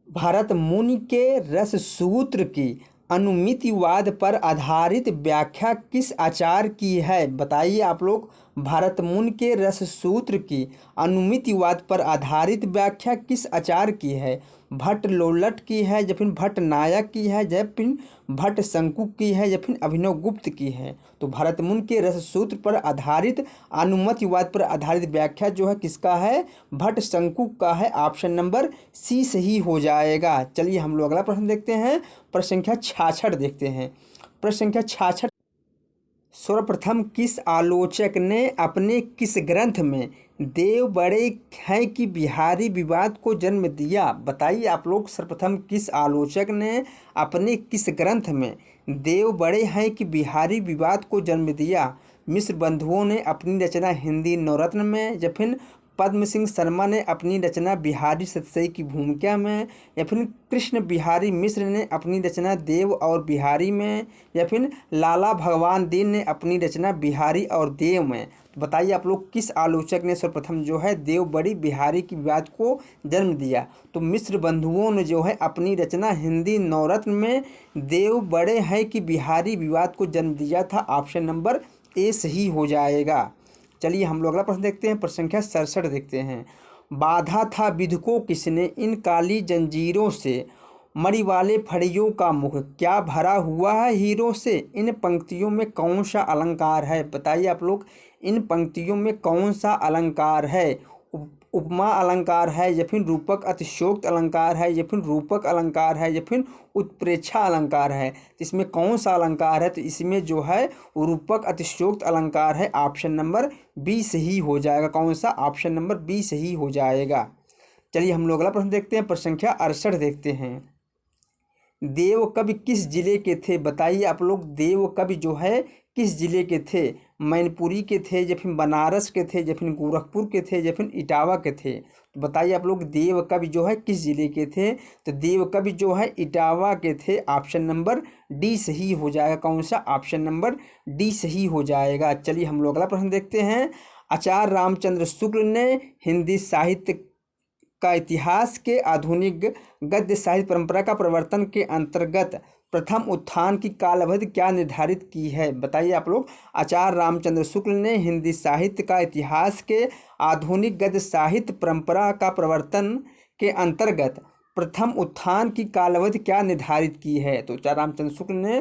भरत मुनि के रस सूत्र की अनुमितिवाद पर आधारित व्याख्या किस आचार्य की है? बताइए आप लोग भरत मुनि के रस सूत्र की अनुमितिवाद पर आधारित व्याख्या किस आचार्य की है? भट्ट लोलट की है या फिर भट्ट नायक की है या फिर भट्ट शंकु की है या फिर अभिनव गुप्त की है? तो भरत मुनि के रस सूत्र पर आधारित अनुमतिवाद पर आधारित व्याख्या जो है किसका है? भट्ट शंकु का है। ऑप्शन नंबर सी सही हो जाएगा। चलिए हम लोग अगला प्रश्न देखते हैं। प्रश्न संख्या 66 देखते हैं। प्रश्न संख्या 66 सर्वप्रथम किस आलोचक ने अपने किस ग्रंथ में देव बड़े हैं कि बिहारी विवाद को जन्म दिया? बताइए आप लोग सर्वप्रथम किस आलोचक ने अपने किस ग्रंथ में देव बड़े हैं कि बिहारी विवाद को जन्म दिया? मिश्र बंधुओं ने अपनी रचना हिंदी नवरत्न में या फिर पद्म सिंह शर्मा ने अपनी रचना बिहारी सतसई की भूमिका में या फिर कृष्ण बिहारी मिश्र ने अपनी रचना देव और बिहारी में या फिर लाला भगवान दीन ने अपनी रचना बिहारी और देव में? तो बताइए आप लोग किस आलोचक ने सर्वप्रथम जो है देव बड़ी बिहारी की विवाद को जन्म दिया? तो मिश्र बंधुओं ने जो है अपनी रचना हिंदी नवरत्न में देव बड़े हैं कि बिहारी विवाद को जन्म दिया था। ऑप्शन नंबर ए सही हो जाएगा। चलिए हम लोग अगला प्रश्न देखते हैं। प्रश्न संख्या 67 देखते हैं। बाधा था विधि को किसने इन काली जंजीरों से, मणि वाले फड़ियों का मुख क्या भरा हुआ है हीरों से? इन पंक्तियों में कौन सा अलंकार है? बताइए आप लोग इन पंक्तियों में कौन सा अलंकार है? उपमा अलंकार है या फिर रूपक अतिशयोक्त अलंकार है या फिर रूपक अलंकार है या फिर उत्प्रेक्षा अलंकार है? इसमें कौन सा अलंकार है? तो इसमें जो है रूपक अतिशयोक्त अलंकार है। ऑप्शन नंबर बी सही हो जाएगा। कौन सा? ऑप्शन नंबर बी सही हो जाएगा। चलिए हम लोग अगला प्रश्न देखते हैं। प्रश्न संख्या 68 देखते हैं। देव कवि किस जिले के थे? बताइए आप लोग देव कवि जो है किस जिले के थे? मैनपुरी के थे या फिर बनारस के थे या फिर गोरखपुर के थे या फिर इटावा के थे? तो बताइए आप लोग देव कवि जो है किस जिले के थे? तो देव कवि जो है इटावा के थे। ऑप्शन नंबर डी सही हो जाएगा। कौन सा? ऑप्शन नंबर डी सही हो जाएगा। चलिए हम लोग अगला प्रश्न देखते हैं। आचार्य रामचंद्र शुक्ल ने हिंदी साहित्य का इतिहास के आधुनिक गद्य साहित्य परंपरा का प्रवर्तन के अंतर्गत प्रथम उत्थान की काल अवधि क्या निर्धारित की है? बताइए आप लोग आचार्य रामचंद्र शुक्ल ने हिंदी साहित्य का इतिहास के आधुनिक गद्य साहित्य परंपरा का प्रवर्तन के अंतर्गत प्रथम उत्थान की काल अवधि क्या निर्धारित की है? तो आचार्य रामचंद्र शुक्ल ने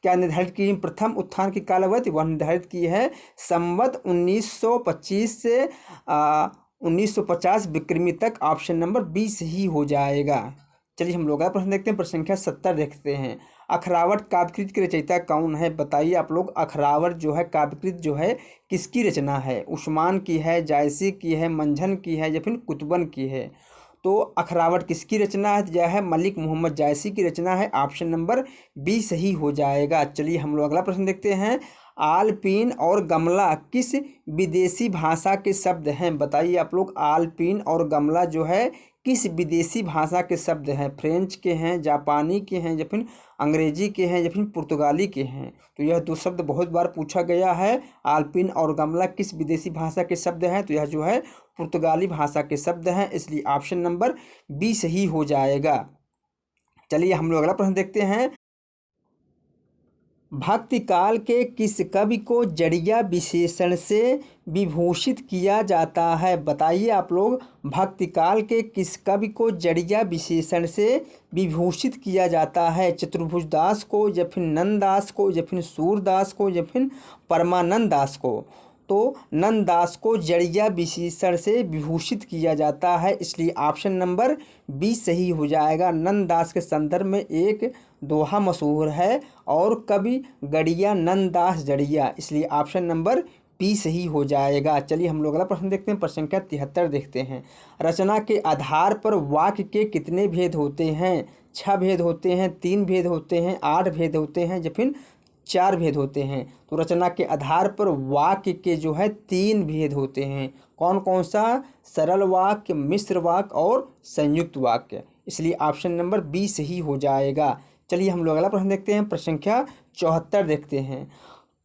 क्या निर्धारित की? प्रथम उत्थान की काल अवधि वह निर्धारित की है संवत 1925 से 1950 विक्रमी तक। ऑप्शन नंबर बी सही हो जाएगा। चलिए हम लोग प्रश्न देखते हैं। प्रश्न संख्या 70 देखते हैं। अखरावट काव्यकृत की रचयिता कौन है? बताइए आप लोग अखरावट जो है काव्यकृत जो है किसकी रचना है? उस्मान की है, जायसी की है, मंझन की है या फिर कुतुबन की है? तो अखरावट किसकी रचना है? यह है मलिक मोहम्मद जायसी की रचना है। ऑप्शन नंबर बी सही हो जाएगा। चलिए हम लोग अगला प्रश्न देखते हैं। आलपीन और गमला किस विदेशी भाषा के शब्द हैं? बताइए आप लोग आलपीन और गमला जो है किस विदेशी भाषा के शब्द हैं? फ्रेंच के हैं, जापानी के हैं या फिर अंग्रेजी के हैं या फिर पुर्तगाली के हैं? तो यह दो शब्द बहुत बार पूछा गया है। आलपीन और गमला किस विदेशी भाषा के शब्द हैं? तो यह जो है पुर्तगाली भाषा के शब्द हैं। इसलिए ऑप्शन नंबर बी सही हो जाएगा। चलिए हम लोग अगला प्रश्न देखते हैं। भक्ति काल के किस कवि को जड़िया विशेषण से विभूषित किया जाता है? बताइए आप लोग, भक्ति काल के किस कवि को जड़िया विशेषण से विभूषित किया जाता है? चतुर्भुज दास को, या फिर नंददास को, या फिर सूरदास को, या फिर परमानंद दास को? तो नंददास को जड़िया विशेषण से विभूषित किया जाता है, इसलिए ऑप्शन नंबर बी सही हो जाएगा। नंददास के संदर्भ में एक दोहा मशहूर है, और कवि गड़िया नंददास जड़िया, इसलिए ऑप्शन नंबर बी सही हो जाएगा। चलिए हम लोग अगला प्रश्न देखते हैं, प्रश्न संख्या 73 देखते हैं। रचना के आधार पर वाक्य के कितने भेद होते हैं? 6 भेद होते हैं, 3 भेद होते हैं, 8 भेद होते हैं, या फिर 4 भेद होते हैं? तो रचना के आधार पर वाक्य के जो है 3 भेद होते हैं। कौन कौन सा? सरल वाक्य, मिश्र वाक्य और संयुक्त वाक्य, इसलिए ऑप्शन नंबर बी सही हो जाएगा। चलिए हम लोग अगला प्रश्न देखते हैं, प्रश्न संख्या 74 देखते हैं।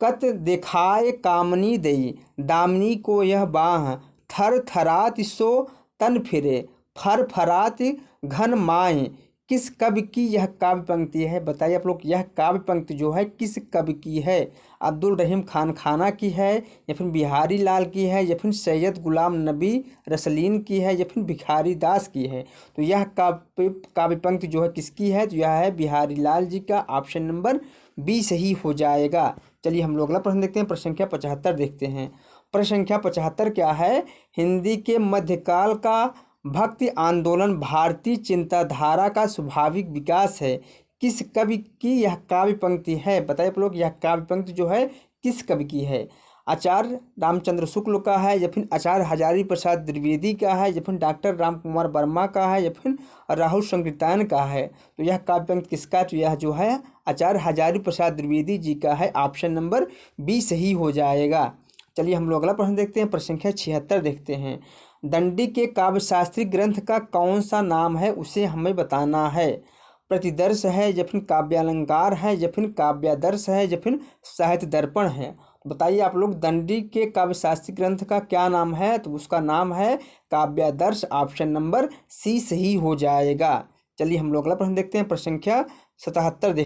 कत देखाए कामनी दई, दामिनी को यह बाह, थर थरात सो तन फिरे, फर फरात घन माए, किस कवि की यह काव्य पंक्ति है? बताइए आप लोग, यह काव्य पंक्ति जो है किस कवि की है? अब्दुल रहीम खान खाना की है, या फिर बिहारी लाल की है, या फिर सैयद गुलाम नबी रसलीन की है, या फिर भिखारी दास की है? तो यह काव्य पंक्ति जो है किसकी है? तो यह है बिहारी लाल जी का, ऑप्शन नंबर बी सही हो जाएगा। चलिए हम लोग अगला प्रश्न देखते हैं, प्रश्न संख्या 75 देखते हैं। प्रश्न संख्या 75 क्या है? हिंदी के मध्यकाल का भक्ति आंदोलन भारतीय चिंताधारा का स्वाभाविक विकास है, किस कवि की यह काव्य पंक्ति है? बताइए आप लोग, यह काव्य पंक्ति जो है किस कवि की है? आचार्य रामचंद्र शुक्ल का है, या फिर आचार्य हजारी प्रसाद द्विवेदी का है, या फिर डॉक्टर राम कुमार वर्मा का है, या फिर राहुल संकीर्तन का है? तो यह काव्य पंक्ति किसका? तो यह जो है आचार्य हजारी प्रसाद द्विवेदी जी का है, ऑप्शन नंबर बी सही हो जाएगा। चलिए हम लोग अगला प्रश्न देखते हैं, प्रश्न संख्या 76 देखते हैं। दंडी के काव्यशास्त्री ग्रंथ का कौन सा नाम है, उसे हमें बताना है? प्रतिदर्श है, या फिर काव्यालंकार है, या फिर काव्यादर्श है, या फिर साहित्य दर्पण है? बताइए आप लोग, दंडी के काव्यशास्त्री ग्रंथ का क्या नाम है? तो उसका नाम है काव्यादर्श, ऑप्शन नंबर सी सही हो जाएगा। चलिए हम लोग अगला प्रश्न देखते हैं, प्रश्न संख्या 77 देखते हैं।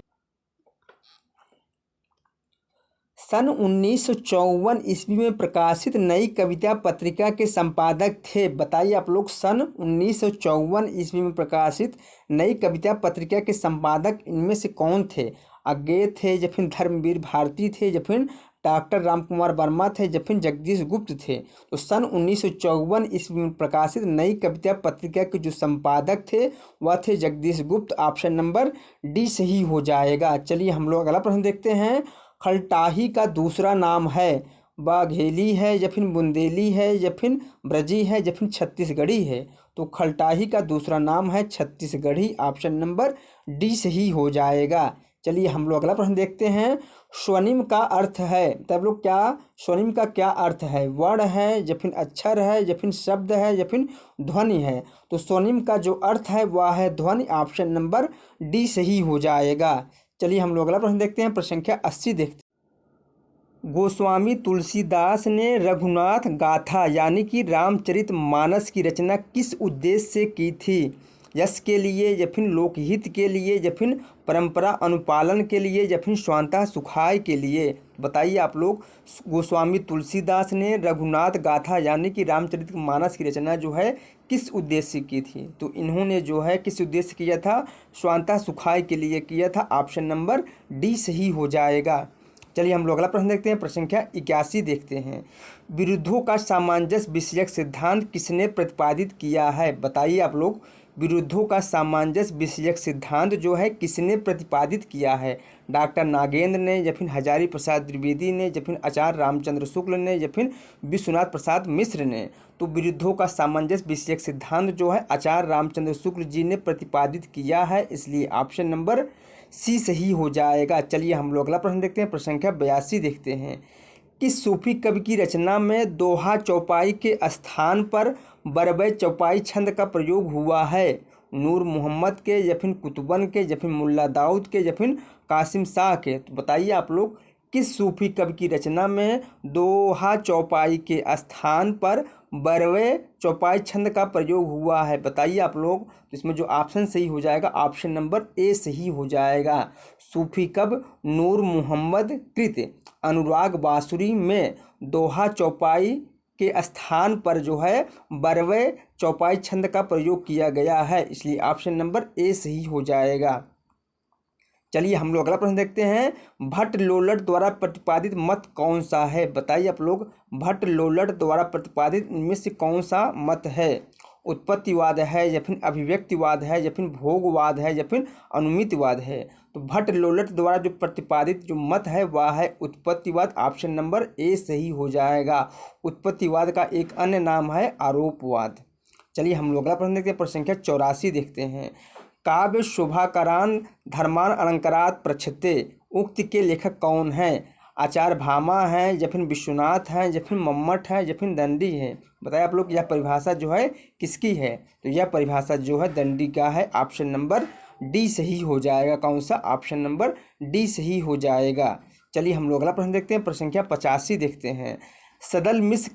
सन 1954 ईस्वी में प्रकाशित नई कविता पत्रिका के संपादक थे? बताइए आप लोग, सन 1954 ईस्वी में प्रकाशित नई कविता पत्रिका के संपादक इनमें से कौन थे? अज्ञे थे, या फिर धर्मवीर भारती थे, या फिर डॉक्टर राम कुमार वर्मा थे, या फिर जगदीश गुप्त थे? तो सन 1954 ईस्वी में प्रकाशित नई कविता पत्रिका के जो संपादक थे वह थे जगदीश गुप्त, ऑप्शन नंबर डी सही हो जाएगा। चलिए हम लोग अगला प्रश्न देखते हैं। खलटाही का दूसरा नाम है? बाघेली है, या फिर बुंदेली है, या फिर ब्रजी है, या फिर छत्तीसगढ़ी है? तो खलटाही का दूसरा नाम है छत्तीसगढ़ी, ऑप्शन नंबर डी सही हो जाएगा। चलिए हम लोग अगला प्रश्न देखते हैं। स्वनिम का अर्थ है? तब लोग क्या, स्वनिम का क्या अर्थ है? वर्ण है, या फिर अक्षर है, या फिर शब्द है, या फिर ध्वनि है? तो स्वनिम का जो अर्थ है वह है ध्वनि, ऑप्शन नंबर डी सही हो जाएगा। चलिए हम लोग अगला प्रश्न देखते हैं, प्रश्न संख्या 80 देखते हैं। गोस्वामी तुलसीदास ने रघुनाथ गाथा यानी कि रामचरितमानस की रचना किस उद्देश्य से की थी? यश के लिए, या फिर लोकहित के लिए, या फिर परंपरा अनुपालन के लिए, या फिर स्वांतः सुखाय के लिए? बताइए आप लोग, गोस्वामी तुलसीदास ने रघुनाथ गाथा यानी कि रामचरितमानस की रचना जो है किस उद्देश्य से की थी? तो इन्होंने जो है किस उद्देश्य से किया था? स्वांतः सुखाय के लिए किया था, ऑप्शन नंबर डी सही हो जाएगा। चलिए हम लोग अगला प्रश्न देखते हैं, प्रश्न संख्या 81 देखते हैं। विरुद्धों का सामंजस्य विषयक सिद्धांत किसने प्रतिपादित किया है? बताइए आप लोग, विरुद्धों का सामंजस्य विषयक सिद्धांत जो है किसने प्रतिपादित किया है? डॉक्टर नागेंद्र ने, या फिर हजारी प्रसाद द्विवेदी ने, या फिर आचार्य रामचंद्र शुक्ल ने, या फिर विश्वनाथ प्रसाद मिश्र ने? तो विरुद्धों का सामंजस्य विषयक सिद्धांत जो है आचार्य रामचंद्र शुक्ल जी ने प्रतिपादित किया है, इसलिए ऑप्शन नंबर सी सही हो जाएगा। चलिए हम लोग अगला प्रश्न देखते हैं, प्रश्न संख्या 82 देखते हैं। किस सूफी कवि की रचना में दोहा चौपाई के स्थान पर बरबे चौपाई छंद का प्रयोग हुआ है? नूर मोहम्मद के, या फिर कुतुबन के, या फिर मुल्ला दाऊद के, या फिर कासिम शाह के? तो बताइए आप लोग, किस सूफी कवि की रचना में दोहा चौपाई के स्थान पर बरवे चौपाई छंद का प्रयोग हुआ है? बताइए आप लोग। तो इसमें जो ऑप्शन सही हो जाएगा, ऑप्शन नंबर ए सही हो जाएगा। सूफी कवि नूर मोहम्मद कृत अनुराग बांसुरी में दोहा चौपाई के स्थान पर जो है बरवे चौपाई छंद का प्रयोग किया गया है, इसलिए ऑप्शन नंबर ए सही हो जाएगा। चलिए हम लोग अगला प्रश्न देखते हैं। भट्ट लोलट द्वारा प्रतिपादित मत कौन सा है? बताइए आप लोग, भट्ट लोलट द्वारा प्रतिपादित इनमें से कौन सा मत है? उत्पत्तिवाद है या फिर अभिव्यक्तिवाद है या फिर भोगवाद है या फिर अनुमितिवाद है? तो भट्ट लोलट द्वारा जो प्रतिपादित जो मत है वह है उत्पत्तिवाद, ऑप्शन नंबर ए सही हो जाएगा। उत्पत्तिवाद का एक अन्य नाम है आरोपवाद। चलिए हम लोग अगला प्रश्न देखते हैं। प्रश्न संख्या 84 देखते हैं। काव्य शोभाकारान धर्मान अलंकारात प्रक्षते उक्त के लेखक कौन हैं? आचार्य भामा हैं या फिर विश्वनाथ हैं या फिर मम्मट हैं या फिर दंडी है? बताइए आप लोग, यह परिभाषा जो है किसकी है? तो यह परिभाषा जो है दंडी का है, ऑप्शन नंबर डी सही हो जाएगा। कौन सा? ऑप्शन नंबर डी सही हो जाएगा। चलिए हम लोग अगला प्रश्न देखते हैं। प्रश्न संख्या 85 देखते हैं। सदल मिस्र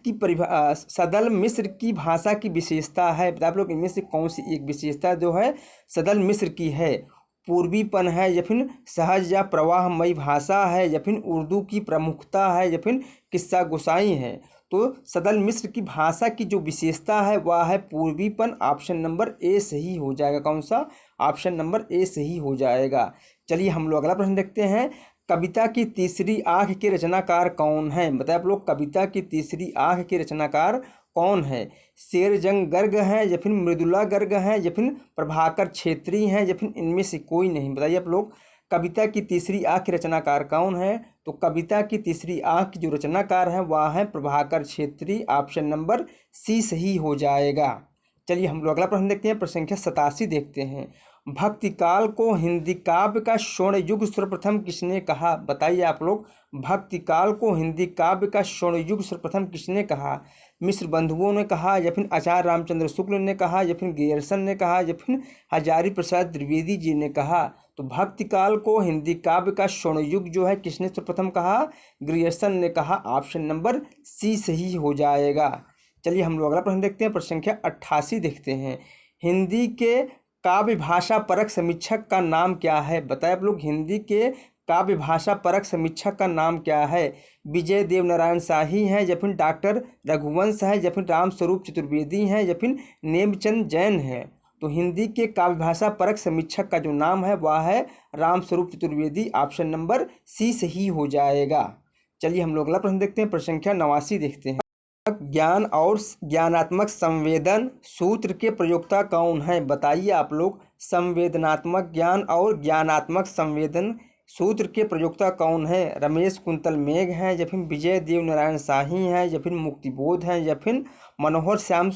की भाषा की विशेषता है? बताइए आप लोग, इनमें से कौन सी एक विशेषता जो है सदल मिस्र की है? पूर्वीपन है या फिर सहज या प्रवाहमयी भाषा है या फिर उर्दू की प्रमुखता है या फिर किस्सा गोसाई है? तो सदल मिस्र की भाषा की जो विशेषता है वह है पूर्वीपन, ऑप्शन नंबर ए सही हो जाएगा। कौन सा? ऑप्शन नंबर ए सही हो जाएगा। चलिए हम लोग अगला प्रश्न देखते हैं। कविता की तीसरी आंख के रचनाकार कौन है? बताइए आप लोग, कविता की तीसरी आंख के रचनाकार कौन है? शेरजंग गर्ग हैं या फिर मृदुला गर्ग हैं या फिर प्रभाकर छेत्री हैं या फिर इनमें से कोई नहीं? बताइए आप लोग, कविता की तीसरी आंख के रचनाकार कौन है? तो कविता की तीसरी आंख की जो रचनाकार है वह है Prabhakar Chhetri, option number C सही हो जाएगा। चलिए हम लोग अगला प्रश्न देखते हैं। प्रश्न संख्या 87 देखते हैं। भक्ति काल को हिंदी काव्य का स्वर्ण युग सर्वप्रथम किसने कहा? बताइए आप लोग, भक्ति काल को हिंदी काव्य का स्वर्ण युग सर्वप्रथम किसने कहा? मिश्र बंधुओं ने कहा या फिर आचार्य रामचंद्र शुक्ल ने कहा या फिर ग्रियर्सन ने कहा या फिर हजारी प्रसाद द्विवेदी जी ने कहा? तो भक्ति काल को हिंदी काव्य का स्वर्ण युग जो है किसने सर्वप्रथम कहा? ग्रियर्सन ने कहा, ऑप्शन नंबर सी सही हो जाएगा। चलिए हम लोग अगला प्रश्न देखते हैं। प्रश्न संख्या 88 देखते हैं। हिंदी के काव्य भाषा परक समीक्षक का नाम क्या है? बताएं आप लोग, हिंदी के काव्य भाषा परक समीक्षक का नाम क्या है? विजय देव नारायण शाही हैं या फिर डॉक्टर रघुवंश है या फिर रामस्वरूप चतुर्वेदी हैं या फिर नेमचंद जैन है? तो हिंदी के काव्य भाषा परक समीक्षक का जो नाम है वह है Ramswaroop Chaturvedi, option number C सही हो जाएगा। चलिए हम लोग अगला प्रश्न देखते हैं। प्रश्न संख्या 89 देखते हैं। ज्ञान और ज्ञानात्मक संवेदन सूत्र के प्रयोक्ता कौन है? बताइए आप लोग, संवेदनात्मक ज्ञान और ज्ञानात्मक संवेदन सूत्र के प्रयोक्ता कौन है? रमेश कुंतल मेघ हैं या फिर विजय देव नारायण शाही हैं या फिर मुक्तिबोध हैं या फिर मनोहर श्याम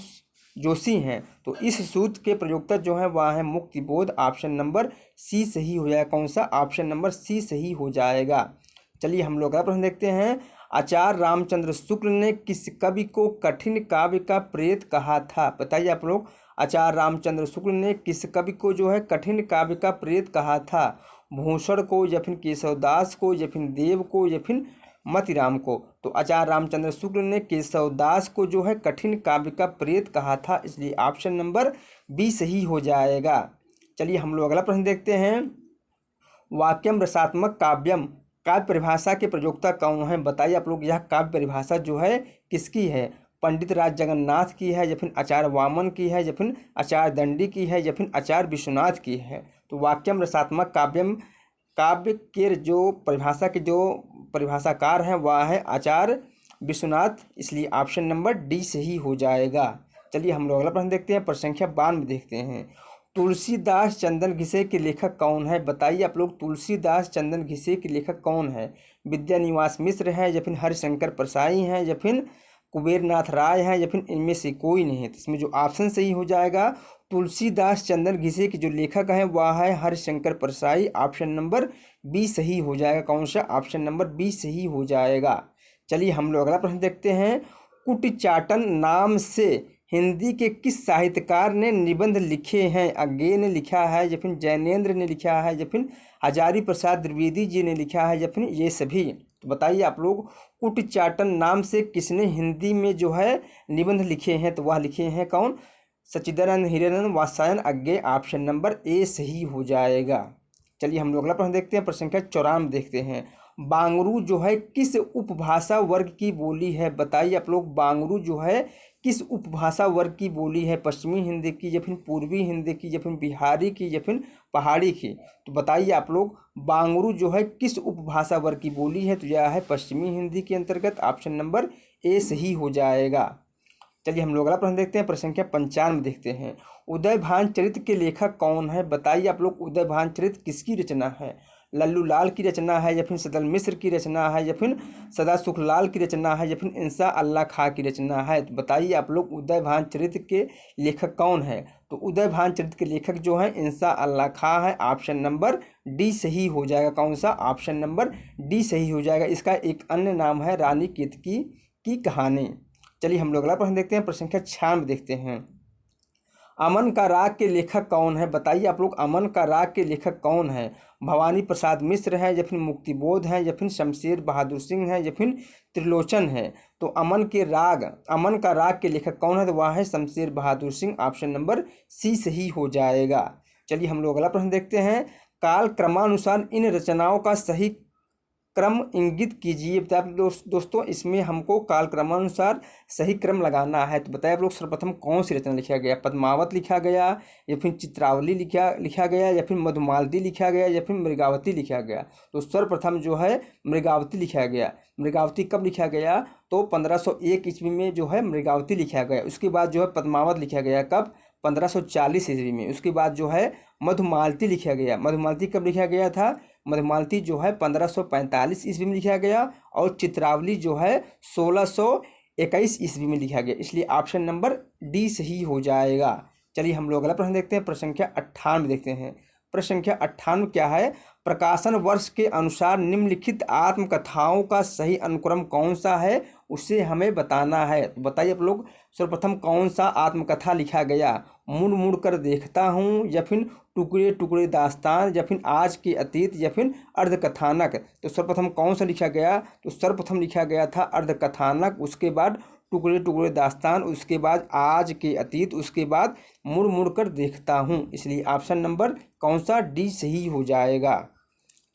जोशी हैं? तो इस सूत्र के प्रयोक्ता जो है वह है मुक्तिबोध, ऑप्शन नंबर सी सही हो जाएगा। कौन सा? ऑप्शन नंबर सी सही हो जाएगा। चलिए हम लोग अगला प्रश्न देखते हैं। आचार्य रामचंद्र शुक्ल ने किस कवि को कठिन काव्य का प्रेत कहा था? बताइए आप लोग, आचार्य रामचंद्र शुक्ल ने किस कवि को जो है कठिन काव्य का प्रेत कहा था? भूषण को या फिर केशवदास को या फिर देव को या फिर मतिराम को? तो आचार्य रामचंद्र शुक्ल ने केशवदास को जो है कठिन काव्य का प्रेत कहा था, इसलिए ऑप्शन नंबर बी सही हो जाएगा। चलिए हम लोग अगला प्रश्न देखते हैं। वाक्यम रसात्मक काव्यम काव्य परिभाषा के प्रयोक्ता कौन है? बताइए आप लोग, यह काव्य परिभाषा जो है किसकी है? पंडित राज जगन्नाथ की है या फिर आचार्य वामन की है या फिर आचार्य दंडी की है या फिर आचार्य विश्वनाथ की है? तो वाक्यम रसात्मक काव्यम काव्य के जो परिभाषा के जो परिभाषाकार हैं वह है आचार्य विश्वनाथ, इसलिए ऑप्शन नंबर डी सही हो जाएगा। चलिए हम लोग अगला प्रश्न देखते हैं। प्रश्न संख्या 92 देखते हैं। तुलसीदास चंदन घिसे के लेखक कौन है? बताइए आप लोग, तुलसीदास चंदन घिसे के लेखक कौन है? विद्यानिवास मिश्र हैं या फिर हरिशंकर परसाई हैं या फिर कुबेरनाथ राय हैं या फिर इनमें से कोई नहीं है? तो इसमें जो ऑप्शन सही हो जाएगा, तुलसीदास चंदन घिसे के जो लेखक हैं वह है Harishankar Parsai, option number B सही हो जाएगा। कौन सा? ऑप्शन नंबर बी सही हो जाएगा। चलिए हम लोग अगला प्रश्न देखते हैं। कुटिचाटन नाम से हिंदी के किस साहित्यकार ने निबंध लिखे हैं? अज्ञे ने लिखा है या फिर जैनेन्द्र ने लिखा है या फिर हजारी प्रसाद द्विवेदी जी ने लिखा है या फिर ये सभी? तो बताइए आप लोग, कुटचाटन नाम से किसने हिंदी में जो है निबंध लिखे हैं? तो वह लिखे हैं कौन? Sachchidanand Hiranand Vatsyayan Agyeya. Option number A सही हो जाएगा। चलिए हम लोग अगला प्रश्न देखते हैं, प्रश्न संख्या 94 देखते हैं। बांगरू जो है किस उपभाषा वर्ग की बोली है? बताइए आप लोग, बांगरू जो है किस उपभाषा वर्ग की बोली है? पश्चिमी हिंदी की, या फिर पूर्वी हिंदी की, या फिर बिहारी की, या फिर पहाड़ी की? तो बताइए आप लोग, बांगरू जो है किस उपभाषा वर्ग की बोली है? तो यह है पश्चिमी हिंदी के अंतर्गत। ऑप्शन नंबर ए सही हो जाएगा। चलिए हम लोग अगला प्रश्न देखते हैं, प्रश्न संख्या 95 देखते हैं। उदयभान चरित्र के लेखक कौन है? बताइए आप लोग, उदयभान चरित्र किसकी रचना है? लल्लू लाल की रचना है, या फिर सदल मिश्र की रचना है, या फिर सदा सुखलाल की रचना है, या फिर इंसा अल्लाह खां की रचना है? तो बताइए आप लोग, उदयभान चरित्र के लेखक कौन है? तो उदयभान चरित्र के लेखक जो है इंसा अल्लाह खां है। ऑप्शन नंबर डी सही हो जाएगा। कौन सा? ऑप्शन नंबर डी सही हो जाएगा। इसका एक अन्य नाम है रानी केतकी की कहानी। चलिए हम लोग अगला प्रश्न देखते हैं, प्रश्न संख्या 96 देखते हैं। अमन का राग के लेखक कौन है? बताइए आप लोग, अमन का राग के लेखक कौन है? भवानी प्रसाद मिश्र है, या फिर मुक्तिबोध है, या फिर शमशेर बहादुर सिंह है, या फिर त्रिलोचन है? तो अमन का राग के लेखक कौन है? तो वह है Shamsher Bahadur Singh. Option number C सही हो जाएगा। चलिए हम लोग अगला प्रश्न देखते हैं। काल क्रमानुसार इन रचनाओं का सही क्रम इंगित कीजिए। दोस्तों इसमें हमको काल क्रमानुसार सही क्रम लगाना है। तो बताइए आप लोग, सर्वप्रथम कौन सी रचना लिखा गया? पद्मावत लिखा गया, या फिर चित्रावली लिखा गया, या फिर मधुमालती लिखा गया, या फिर मृगावती लिखा गया? तो सर्वप्रथम जो है मृगावती लिखा गया। मृगावती कब लिखा गया? तो 1501 ईस्वी में जो है मृगावती लिखा गया। उसके बाद जो है पद्मावत लिखा गया। कब? 1540 ईस्वी में। उसके बाद जो है मधुमालती लिखा गया। मधुमालती कब लिखा गया था? मधुमालती जो है 1545 ईस्वी में लिखा गया। और चित्रावली जो है 1621 ईस्वी में लिखा गया। इसलिए ऑप्शन नंबर डी सही हो जाएगा। चलिए हम लोग अगला प्रश्न देखते हैं, प्रश्न संख्या 98 देखते हैं। प्रश्न संख्या 98 क्या है? प्रकाशन वर्ष के अनुसार निम्नलिखित आत्मकथाओं का सही अनुक्रम कौन सा है, उसे हमें बताना है। तो बताइए आप लोग, सर्वप्रथम कौन सा आत्मकथा लिखा गया? मुड़ मुड़ कर देखता हूँ, या फिर टुकड़े टुकड़े दास्तान, या फिर आज के अतीत, या फिर अर्धकथानक? तो सर्वप्रथम कौन सा लिखा गया? तो सर्वप्रथम लिखा गया था अर्धकथानक। उसके बाद टुकड़े टुकड़े दास्तान, उसके बाद आज के अतीत, उसके बाद मुड़ मुड़ कर देखता हूँ। इसलिए ऑप्शन नंबर कौन सा? डी सही हो जाएगा।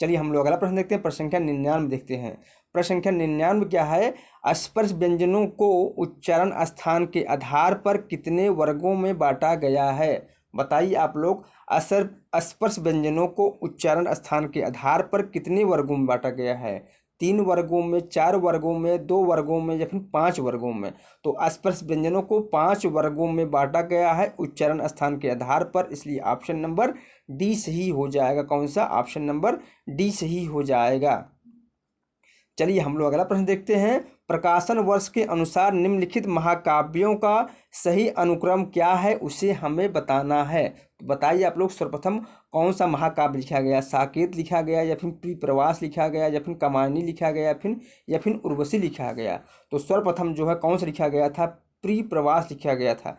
चलिए हम लोग अगला प्रश्न देखते हैं, प्रश्न संख्या 99 देखते हैं। प्रश्न संख्या 99 क्या है? स्पर्श व्यंजनों को उच्चारण स्थान के आधार पर कितने वर्गों में बांटा गया है? बताइए आप लोग, स्पर्श व्यंजनों को उच्चारण स्थान के आधार पर कितने वर्गों में बांटा गया है? 3 वर्गों में, 4 वर्गों में, 2 वर्गों में, या फिर 5 वर्गों में? तो स्पर्श व्यंजनों को 5 वर्गों में बांटा गया है उच्चारण स्थान के आधार पर। इसलिए ऑप्शन नंबर डी सही हो जाएगा। कौन सा? ऑप्शन नंबर डी सही हो जाएगा। चलिए हम लोग अगला प्रश्न देखते हैं। प्रकाशन वर्ष के अनुसार निम्नलिखित महाकाव्यों का सही अनुक्रम क्या है, उसे हमें बताना है। तो बताइए आप लोग, सर्वप्रथम कौन सा महाकाव्य लिखा गया? साकेत लिखा गया, या फिर प्रियप्रवास लिखा गया, या फिर कमायनी लिखा गया, या फिर उर्वशी लिखा गया? तो सर्वप्रथम जो है कौन सा लिखा गया था? प्रियप्रवास लिखा गया था।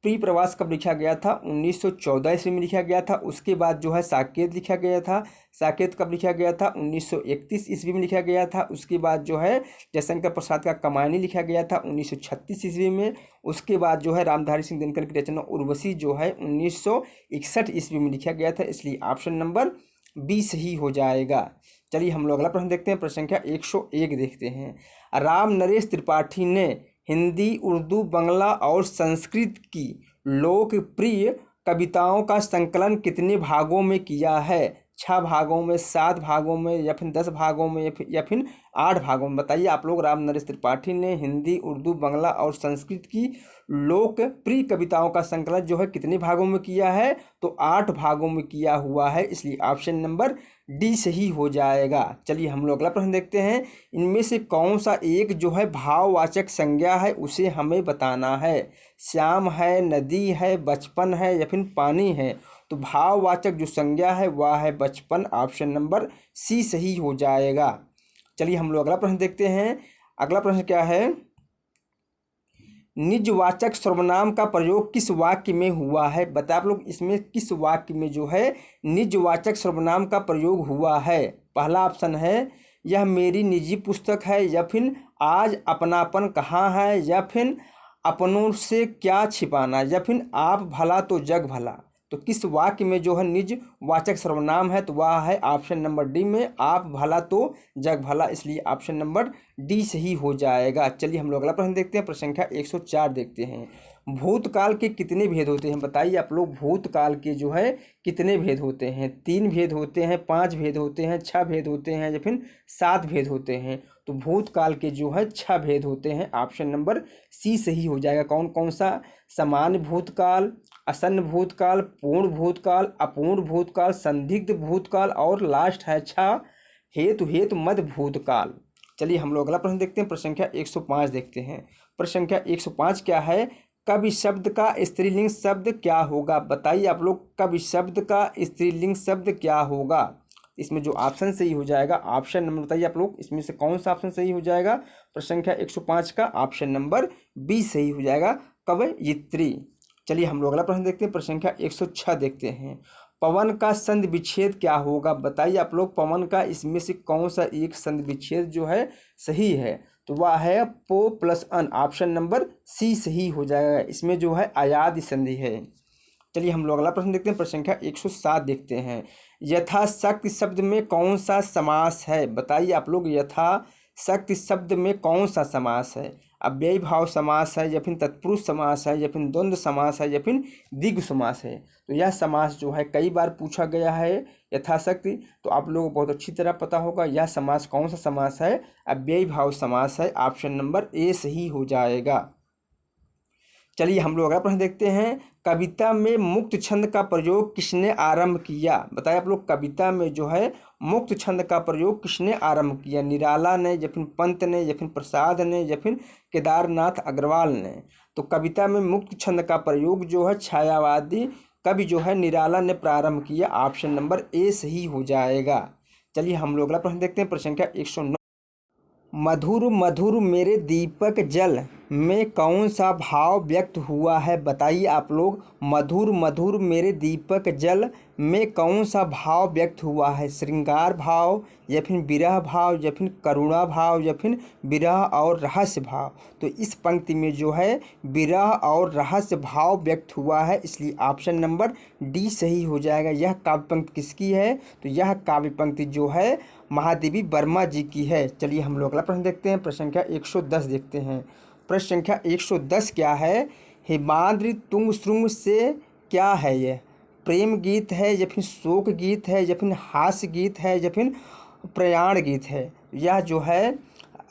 प्रियप्रवास कब लिखा गया था? 1914 ईस्वी में लिखा गया था। उसके बाद जो है साकेत लिखा गया था। साकेत कब लिखा गया था? 1931 ईस्वी में लिखा गया था। उसके बाद जो है जयशंकर प्रसाद का कमायनी लिखा गया था 1936 ईस्वी में। उसके बाद जो है रामधारी सिंह दिनकर की रचना उर्वशी जो है 1961 ईस्वी में लिखा गया था। इसलिए ऑप्शन नंबर बी सही हो जाएगा। चलिए हम लोग अगला प्रश्न देखते हैं, प्रश्न संख्या 101 देखते हैं। राम नरेश त्रिपाठी ने हिंदी, उर्दू, बांग्ला और संस्कृत की लोकप्रिय कविताओं का संकलन कितने भागों में किया है? 6 भागों में, 7 भागों में, या फिर 10 भागों में, या फिर 8 भागों में? बताइए आप लोग, राम नरेश त्रिपाठी ने हिंदी, उर्दू, बांग्ला और संस्कृत की लोकप्रिय कविताओं का संकलन जो है कितने भागों में किया है? तो 8 भागों में किया हुआ है। इसलिए ऑप्शन नंबर डी सही हो जाएगा। चलिए हम लोग अगला प्रश्न देखते हैं। इनमें से कौन सा एक जो है भाववाचक संज्ञा है, उसे हमें बताना है। श्याम है, नदी है, बचपन है, या फिर पानी है? तो भाववाचक जो संज्ञा है वह है बचपन। ऑप्शन नंबर सी सही हो जाएगा। चलिए हम लोग अगला प्रश्न देखते हैं। अगला प्रश्न क्या है? निजवाचक सर्वनाम का प्रयोग किस वाक्य में हुआ है? बताए आप लोग, इसमें किस वाक्य में जो है निजवाचक सर्वनाम का प्रयोग हुआ है? पहला ऑप्शन है यह मेरी निजी पुस्तक है, या फिर आज अपनापन कहाँ है, या फिर अपनों से क्या छिपाना, या फिर आप भला तो जग भला। तो किस वाक्य में जो है निज वाचक सर्वनाम है, तो वह है ऑप्शन नंबर डी में आप भला तो जग भला, इसलिए ऑप्शन नंबर डी सही हो जाएगा। चलिए हम लोग अगला प्रश्न देखते हैं, प्रश्न संख्या 104 देखते हैं। भूतकाल के कितने भेद होते हैं? बताइए आप लोग, भूतकाल के जो है कितने भेद होते हैं? 3 भेद होते हैं, 5 भेद होते हैं, 6 भेद होते हैं, या फिर 7 भेद होते हैं? तो भूतकाल के जो है 6 भेद होते हैं, ऑप्शन नंबर सी सही हो जाएगा। कौन कौन सा? सामान्य भूतकाल, असन्न भूतकाल, पूर्ण भूतकाल, अपूर्ण भूतकाल, संदिग्ध भूतकाल, और लास्ट है 6 हेतु मध्य भूतकाल। चलिए हम लोग अगला प्रश्न देखते हैं, प्रश्न संख्या 105 देखते हैं। प्रश्न संख्या 105 क्या है? कवि शब्द का स्त्रीलिंग शब्द क्या होगा? बताइए आप लोग, कवि शब्द का स्त्रीलिंग शब्द क्या होगा? इसमें जो ऑप्शन सही हो जाएगा, ऑप्शन नंबर बताइए आप लोग, इसमें से कौन सा ऑप्शन सही हो जाएगा? प्रश्न संख्या 105 का ऑप्शन नंबर बी सही हो जाएगा, कवयित्री। चलिए हम लोग अगला प्रश्न देखते हैं, प्रश्न संख्या 106 देखते हैं। पवन का संधि विच्छेद क्या होगा? बताइए आप लोग, पवन का इसमें से कौन सा एक संधि विच्छेद जो है सही है? तो वह है पो प्लस अन, ऑप्शन नंबर सी सही हो जाएगा। इसमें जो है अयाद संधि है। चलिए हम लोग अगला प्रश्न देखते हैं, प्रश्न संख्या 107 देखते हैं। यथाशक्ति शब्द में कौन सा समास है? बताइए आप लोग, यथाशक्ति शब्द में कौन सा समास है? अव्ययी भाव समास है, या फिर तत्पुरुष समास है, या फिर द्वंद्व समास है, या फिर द्विगु समास है? तो यह समास जो है कई बार पूछा गया है, यथाशक्ति, तो आप लोगों को बहुत अच्छी तरह पता होगा। यह समास कौन सा समास है? अव्ययी भाव समास है, ऑप्शन नंबर ए सही हो जाएगा। चलिए हम लोग अगला प्रश्न देखते हैं। कविता में मुक्त छंद का प्रयोग किसने आरंभ किया? बताइए आप लोग, कविता में जो है मुक्त छंद का प्रयोग किसने आरंभ किया? निराला ने, या फिर पंत ने, या फिर प्रसाद ने, या फिर केदारनाथ अग्रवाल ने? तो कविता में मुक्त छंद का प्रयोग जो है छायावादी कवि जो है निराला ने प्रारंभ किया, ऑप्शन नंबर ए सही हो जाएगा। चलिए हम लोग अगला प्रश्न देखते हैं, प्रश्न संख्या 109। मधुर मधुर मेरे दीपक जल में कौन सा भाव व्यक्त हुआ है? बताइए आप लोग, मधुर मधुर मेरे दीपक जल में कौन सा भाव व्यक्त हुआ है? श्रृंगार भाव, या फिर विरह भाव, या फिर करुणा भाव, या फिर विरह और रहस्य भाव? तो इस पंक्ति में जो है विरह और रहस्य भाव व्यक्त हुआ है, इसलिए ऑप्शन नंबर डी सही हो जाएगा। यह काव्य पंक्ति किसकी है? तो यह काव्य पंक्ति जो है महादेवी वर्मा जी की है। चलिए हम लोग अगला प्रश्न देखते हैं, प्रश्न संख्या 110 देखते हैं। प्रश्न संख्या 110 क्या है? हिमाद्रि तुंग श्रृंग से क्या है? यह प्रेम गीत है, या फिर शोक गीत है, या फिर हास्य गीत है, या फिर प्रयाण गीत है? यह जो है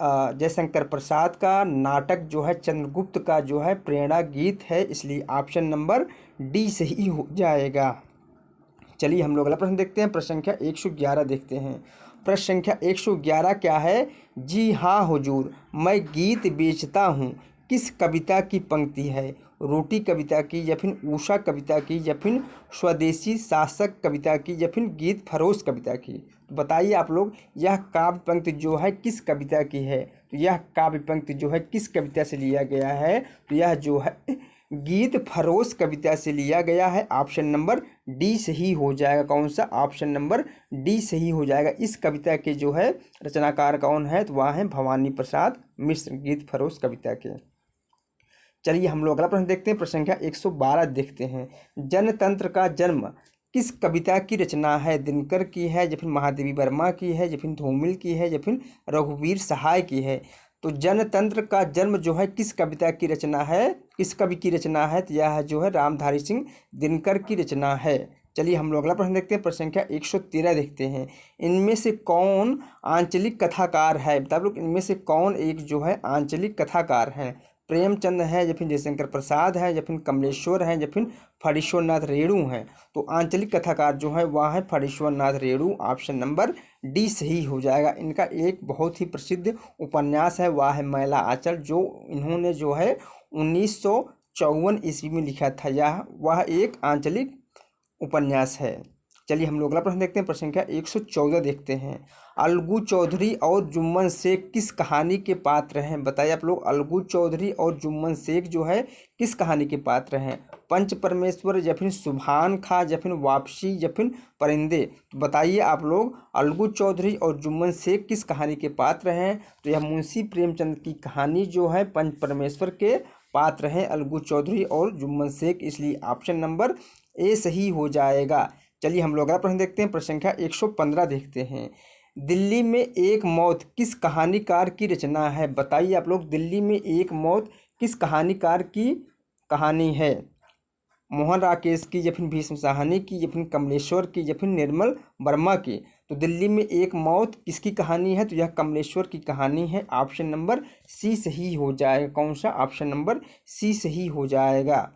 जयशंकर प्रसाद का नाटक जो है चंद्रगुप्त का जो है प्रेरणा गीत है, इसलिए ऑप्शन नंबर डी सही हो जाएगा। चलिए हम लोग अगला प्रश्न देखते हैं, प्रश्न संख्या 111 देखते हैं। प्रश्न संख्या 111 क्या है? जी हाँ हुजूर, मैं गीत बेचता हूँ किस कविता की पंक्ति है? रोटी कविता की, या फिर उषा कविता की, या फिर स्वदेशी शासक कविता की, या फिर गीत फरोश कविता की? तो बताइए आप लोग, यह काव्य पंक्ति जो है किस कविता की है? तो यह काव्य पंक्ति जो है किस कविता से लिया गया है? तो यह जो है गीत फरोश कविता से लिया गया है, ऑप्शन नंबर डी सही हो जाएगा। कौन सा? ऑप्शन नंबर डी सही हो जाएगा। इस कविता के जो है रचनाकार कौन है? तो वह है भवानी प्रसाद मिश्र, गीत फरोश कविता के। चलिए हम लोग अगला प्रश्न देखते हैं, प्रश्न संख्या 112 देखते हैं। जनतंत्र का जन्म किस कविता की रचना है? दिनकर की है, या फिर महादेवी वर्मा की है, या फिर धूमिल की है, या फिर रघुवीर सहाय की है? तो जनतंत्र का जन्म जो है किस कविता की रचना है, किस कवि की रचना है? तो यह जो है रामधारी सिंह दिनकर की रचना है। चलिए हम लोग अगला प्रश्न देखते हैं, प्रश्न संख्या 113 देखते हैं। इनमें से कौन आंचलिक कथाकार है? बता लोग, इनमें से कौन एक जो है आंचलिक कथाकार है? प्रेमचंद है, या फिर जयशंकर प्रसाद है, या फिर कमलेश्वर है, या फिर फणीश्वर नाथ रेणु है? तो आंचलिक कथाकार जो है वह है Phanishwar Nath Renu, option number D सही हो जाएगा। इनका एक बहुत ही प्रसिद्ध उपन्यास है, वह है मैला आंचल, जो इन्होंने जो है 1954 ईस्वी में लिखा था। यह वह एक आंचलिक उपन्यास है। चलिए हम लोग अगला प्रश्न देखते हैं। प्रश्न संख्या 114 देखते हैं। अलगू चौधरी और जुम्मन शेख किस कहानी के पात्र हैं? बताइए आप लोग, अलगू चौधरी और जुम्मन शेख जो है किस कहानी के पात्र हैं? पंच परमेश्वर या फिर सुभान खां या फिर वापसी या फिर परिंदे। तो बताइए आप लोग, अलगू चौधरी और जुम्मन शेख किस कहानी के पात्र हैं? तो यह मुंशी प्रेमचंद की कहानी जो है पंच परमेश्वर के पात्र हैं अलगू चौधरी और जुम्मन शेख, इसलिए ऑप्शन नंबर ए सही हो जाएगा। चलिए हम लोग अगला प्रश्न देखते हैं। प्रश्न संख्या 115 देखते हैं। दिल्ली में एक मौत किस कहानीकार की रचना है? बताइए आप लोग, दिल्ली में एक मौत किस कहानीकार की कहानी है? मोहन राकेश की या फिर भीष्म साहनी की या फिर कमलेश्वर की या फिर निर्मल वर्मा की। तो दिल्ली में एक मौत किसकी कहानी है? तो यह कमलेश्वर की कहानी है। ऑप्शन नंबर सी सही हो जाएगा। कौन सा? ऑप्शन नंबर सी सही हो जाएगा।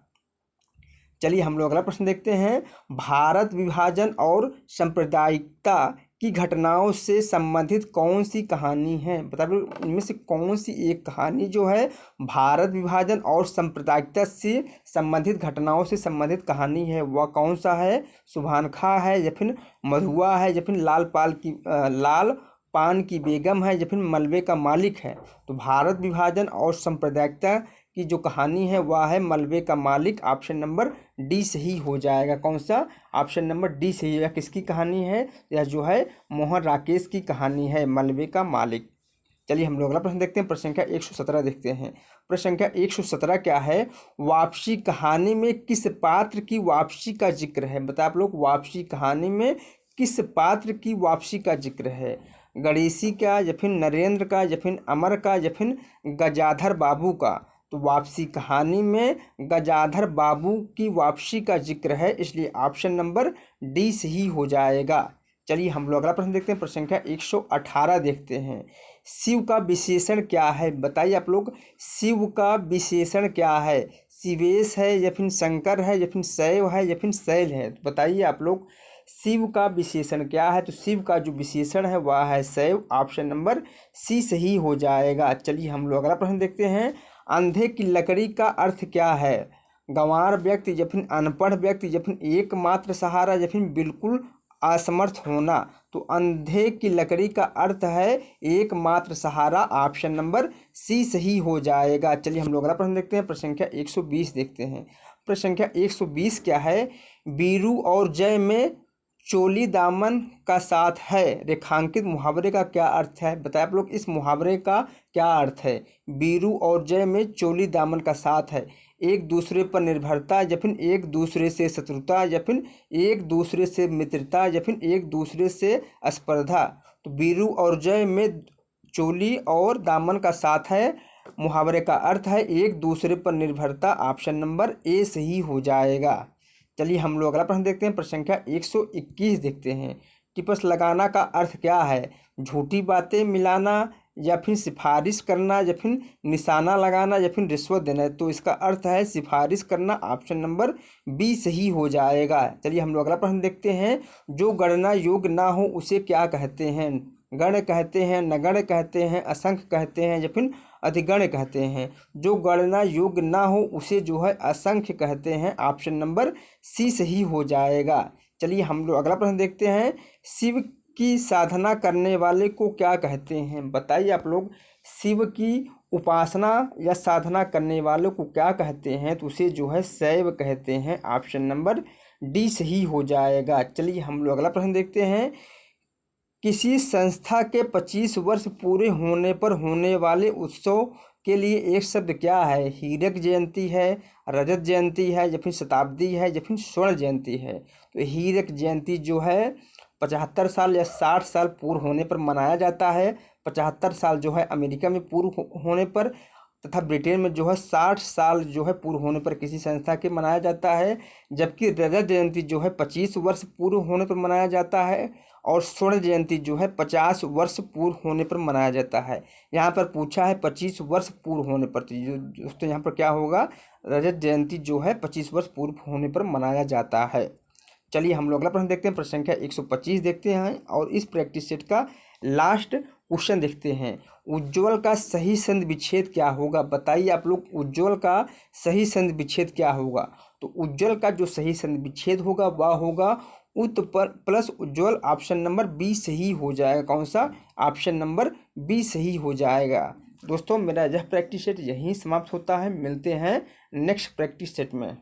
चलिए हम लोग अगला प्रश्न देखते हैं। भारत विभाजन और सांप्रदायिकता की घटनाओं से संबंधित कौन सी कहानी है? बताइए इनमें से कौन सी एक कहानी जो है भारत विभाजन और सांप्रदायिकता से संबंधित घटनाओं से संबंधित कहानी है? वह कौन सा है? सुभान खां है या फिर मधुआ है या फिर लाल पान की बेगम है या फिर मलबे का मालिक है? तो भारत विभाजन और सांप्रदायिकता की जो कहानी है वह है मलबे का मालिक। ऑप्शन नंबर डी सही हो जाएगा। कौन सा? ऑप्शन नंबर डी सही है। किसकी कहानी है? यह जो है मोहन राकेश की कहानी है, मलबे का मालिक। चलिए हम लोग अगला प्रश्न देखते हैं। प्रश्न संख्या 117 देखते हैं। प्रश्न संख्या 117 क्या है? वापसी कहानी में किस पात्र की वापसी का जिक्र है? बताए आप लोग, वापसी कहानी में किस पात्र की वापसी का जिक्र है? गणेशी का या फिर नरेंद्र का या फिर अमर का या फिर गजाधर बाबू का? तो वापसी कहानी में गजाधर बाबू की वापसी का जिक्र है, इसलिए ऑप्शन नंबर डी सही हो जाएगा। चलिए हम लोग अगला प्रश्न देखते हैं। प्रश्न संख्या 118 देखते हैं। शिव का विशेषण क्या है? बताइए आप लोग, शिव का विशेषण क्या है? शिवेश है या फिर शंकर है या फिर शैव है या फिर शैल है? तो बताइए आप लोग, शिव का विशेषण क्या है? तो शिव का जो विशेषण है वह है शैव। ऑप्शन नंबर सी सही हो जाएगा। चलिए हम लोग अगला प्रश्न देखते हैं। अंधे की लकड़ी का अर्थ क्या है? गंवार व्यक्ति या फिर अनपढ़ व्यक्ति या फिर एकमात्र सहारा या फिर बिल्कुल असमर्थ होना। तो अंधे की लकड़ी का अर्थ है एकमात्र सहारा। ऑप्शन नंबर सी सही हो जाएगा। चलिए हम लोग अगला प्रश्न देखते हैं। प्रश्न संख्या 120 देखते हैं। प्रश्न संख्या 120 क्या है? बीरू और जय में चोली दामन का साथ है रेखांकित मुहावरे का क्या अर्थ है? बताए आप लोग, इस मुहावरे का क्या अर्थ है? बीरू और जय में चोली दामन का साथ है, एक दूसरे पर निर्भरता या फिर एक दूसरे से शत्रुता या फिर एक दूसरे से मित्रता या फिर एक दूसरे से स्पर्धा। तो बीरू और जय में चोली और दामन का साथ है, मुहावरे का अर्थ है एक दूसरे पर निर्भरता। ऑप्शन नंबर ए सही हो जाएगा। चलिए हम लोग अगला प्रश्न देखते हैं। प्रश्न संख्या 121 देखते हैं। टिप्स लगाना का अर्थ क्या है? झूठी बातें मिलाना या फिर सिफारिश करना या फिर निशाना लगाना या फिर रिश्वत देना। तो इसका अर्थ है सिफारिश करना। ऑप्शन नंबर बी सही हो जाएगा। चलिए हम लोग अगला प्रश्न देखते हैं। जो गणना योग्य ना हो उसे क्या कहते हैं? गण कहते हैं, नगण्य कहते हैं, असंख्य कहते हैं या फिर अधिगण्य कहते हैं? जो गणना योग्य ना हो उसे जो है असंख्य कहते हैं। ऑप्शन नंबर सी सही हो जाएगा। चलिए हम लोग अगला प्रश्न देखते हैं। शिव की साधना करने वाले को क्या कहते हैं? बताइए आप लोग, शिव की उपासना या साधना करने वालों को क्या कहते हैं? तो उसे जो है शैव कहते हैं। ऑप्शन नंबर डी सही हो जाएगा। चलिए हम लोग अगला प्रश्न देखते हैं। किसी संस्था के 25 वर्ष पूरे होने पर होने वाले उत्सव के लिए एक शब्द क्या है? हीरक जयंती है, रजत जयंती है या फिर शताब्दी है या फिर स्वर्ण जयंती है? तो हीरक जयंती जो है 75 साल या 60 साल पूर्व होने पर मनाया जाता है। 75 साल जो है अमेरिका में पूर्व होने पर तथा ब्रिटेन में जो है 60 साल जो है पूर्व होने पर किसी संस्था के मनाया जाता है। जबकि रजत जयंती जो है 25 वर्ष पूर्व होने पर मनाया जाता है और स्वर्ण जयंती जो है 50 वर्ष पूर्व होने पर मनाया जाता है। यहाँ पर पूछा है 25 वर्ष पूर्व होने पर, तो दोस्तों यहाँ पर क्या होगा? रजत जयंती जो है 25 वर्ष पूर्व होने पर मनाया जाता है। चलिए हम लोग अगला प्रश्न देखते हैं। प्रश्न संख्या 125 देखते हैं और इस प्रैक्टिस सेट का लास्ट क्वेश्चन देखते हैं। उज्ज्वल का सही संधि विच्छेद क्या होगा? बताइए आप लोग, उज्ज्वल का सही संधि विच्छेद क्या होगा? तो उज्ज्वल का जो सही संधि विच्छेद होगा वह होगा उत पर प्लस उज्ज्वल, ऑप्शन नंबर बी सही हो जाएगा। कौन सा? ऑप्शन नंबर बी सही हो जाएगा। दोस्तों मेरा यह प्रैक्टिस सेट यहीं समाप्त होता है। मिलते हैं नेक्स्ट प्रैक्टिस सेट में।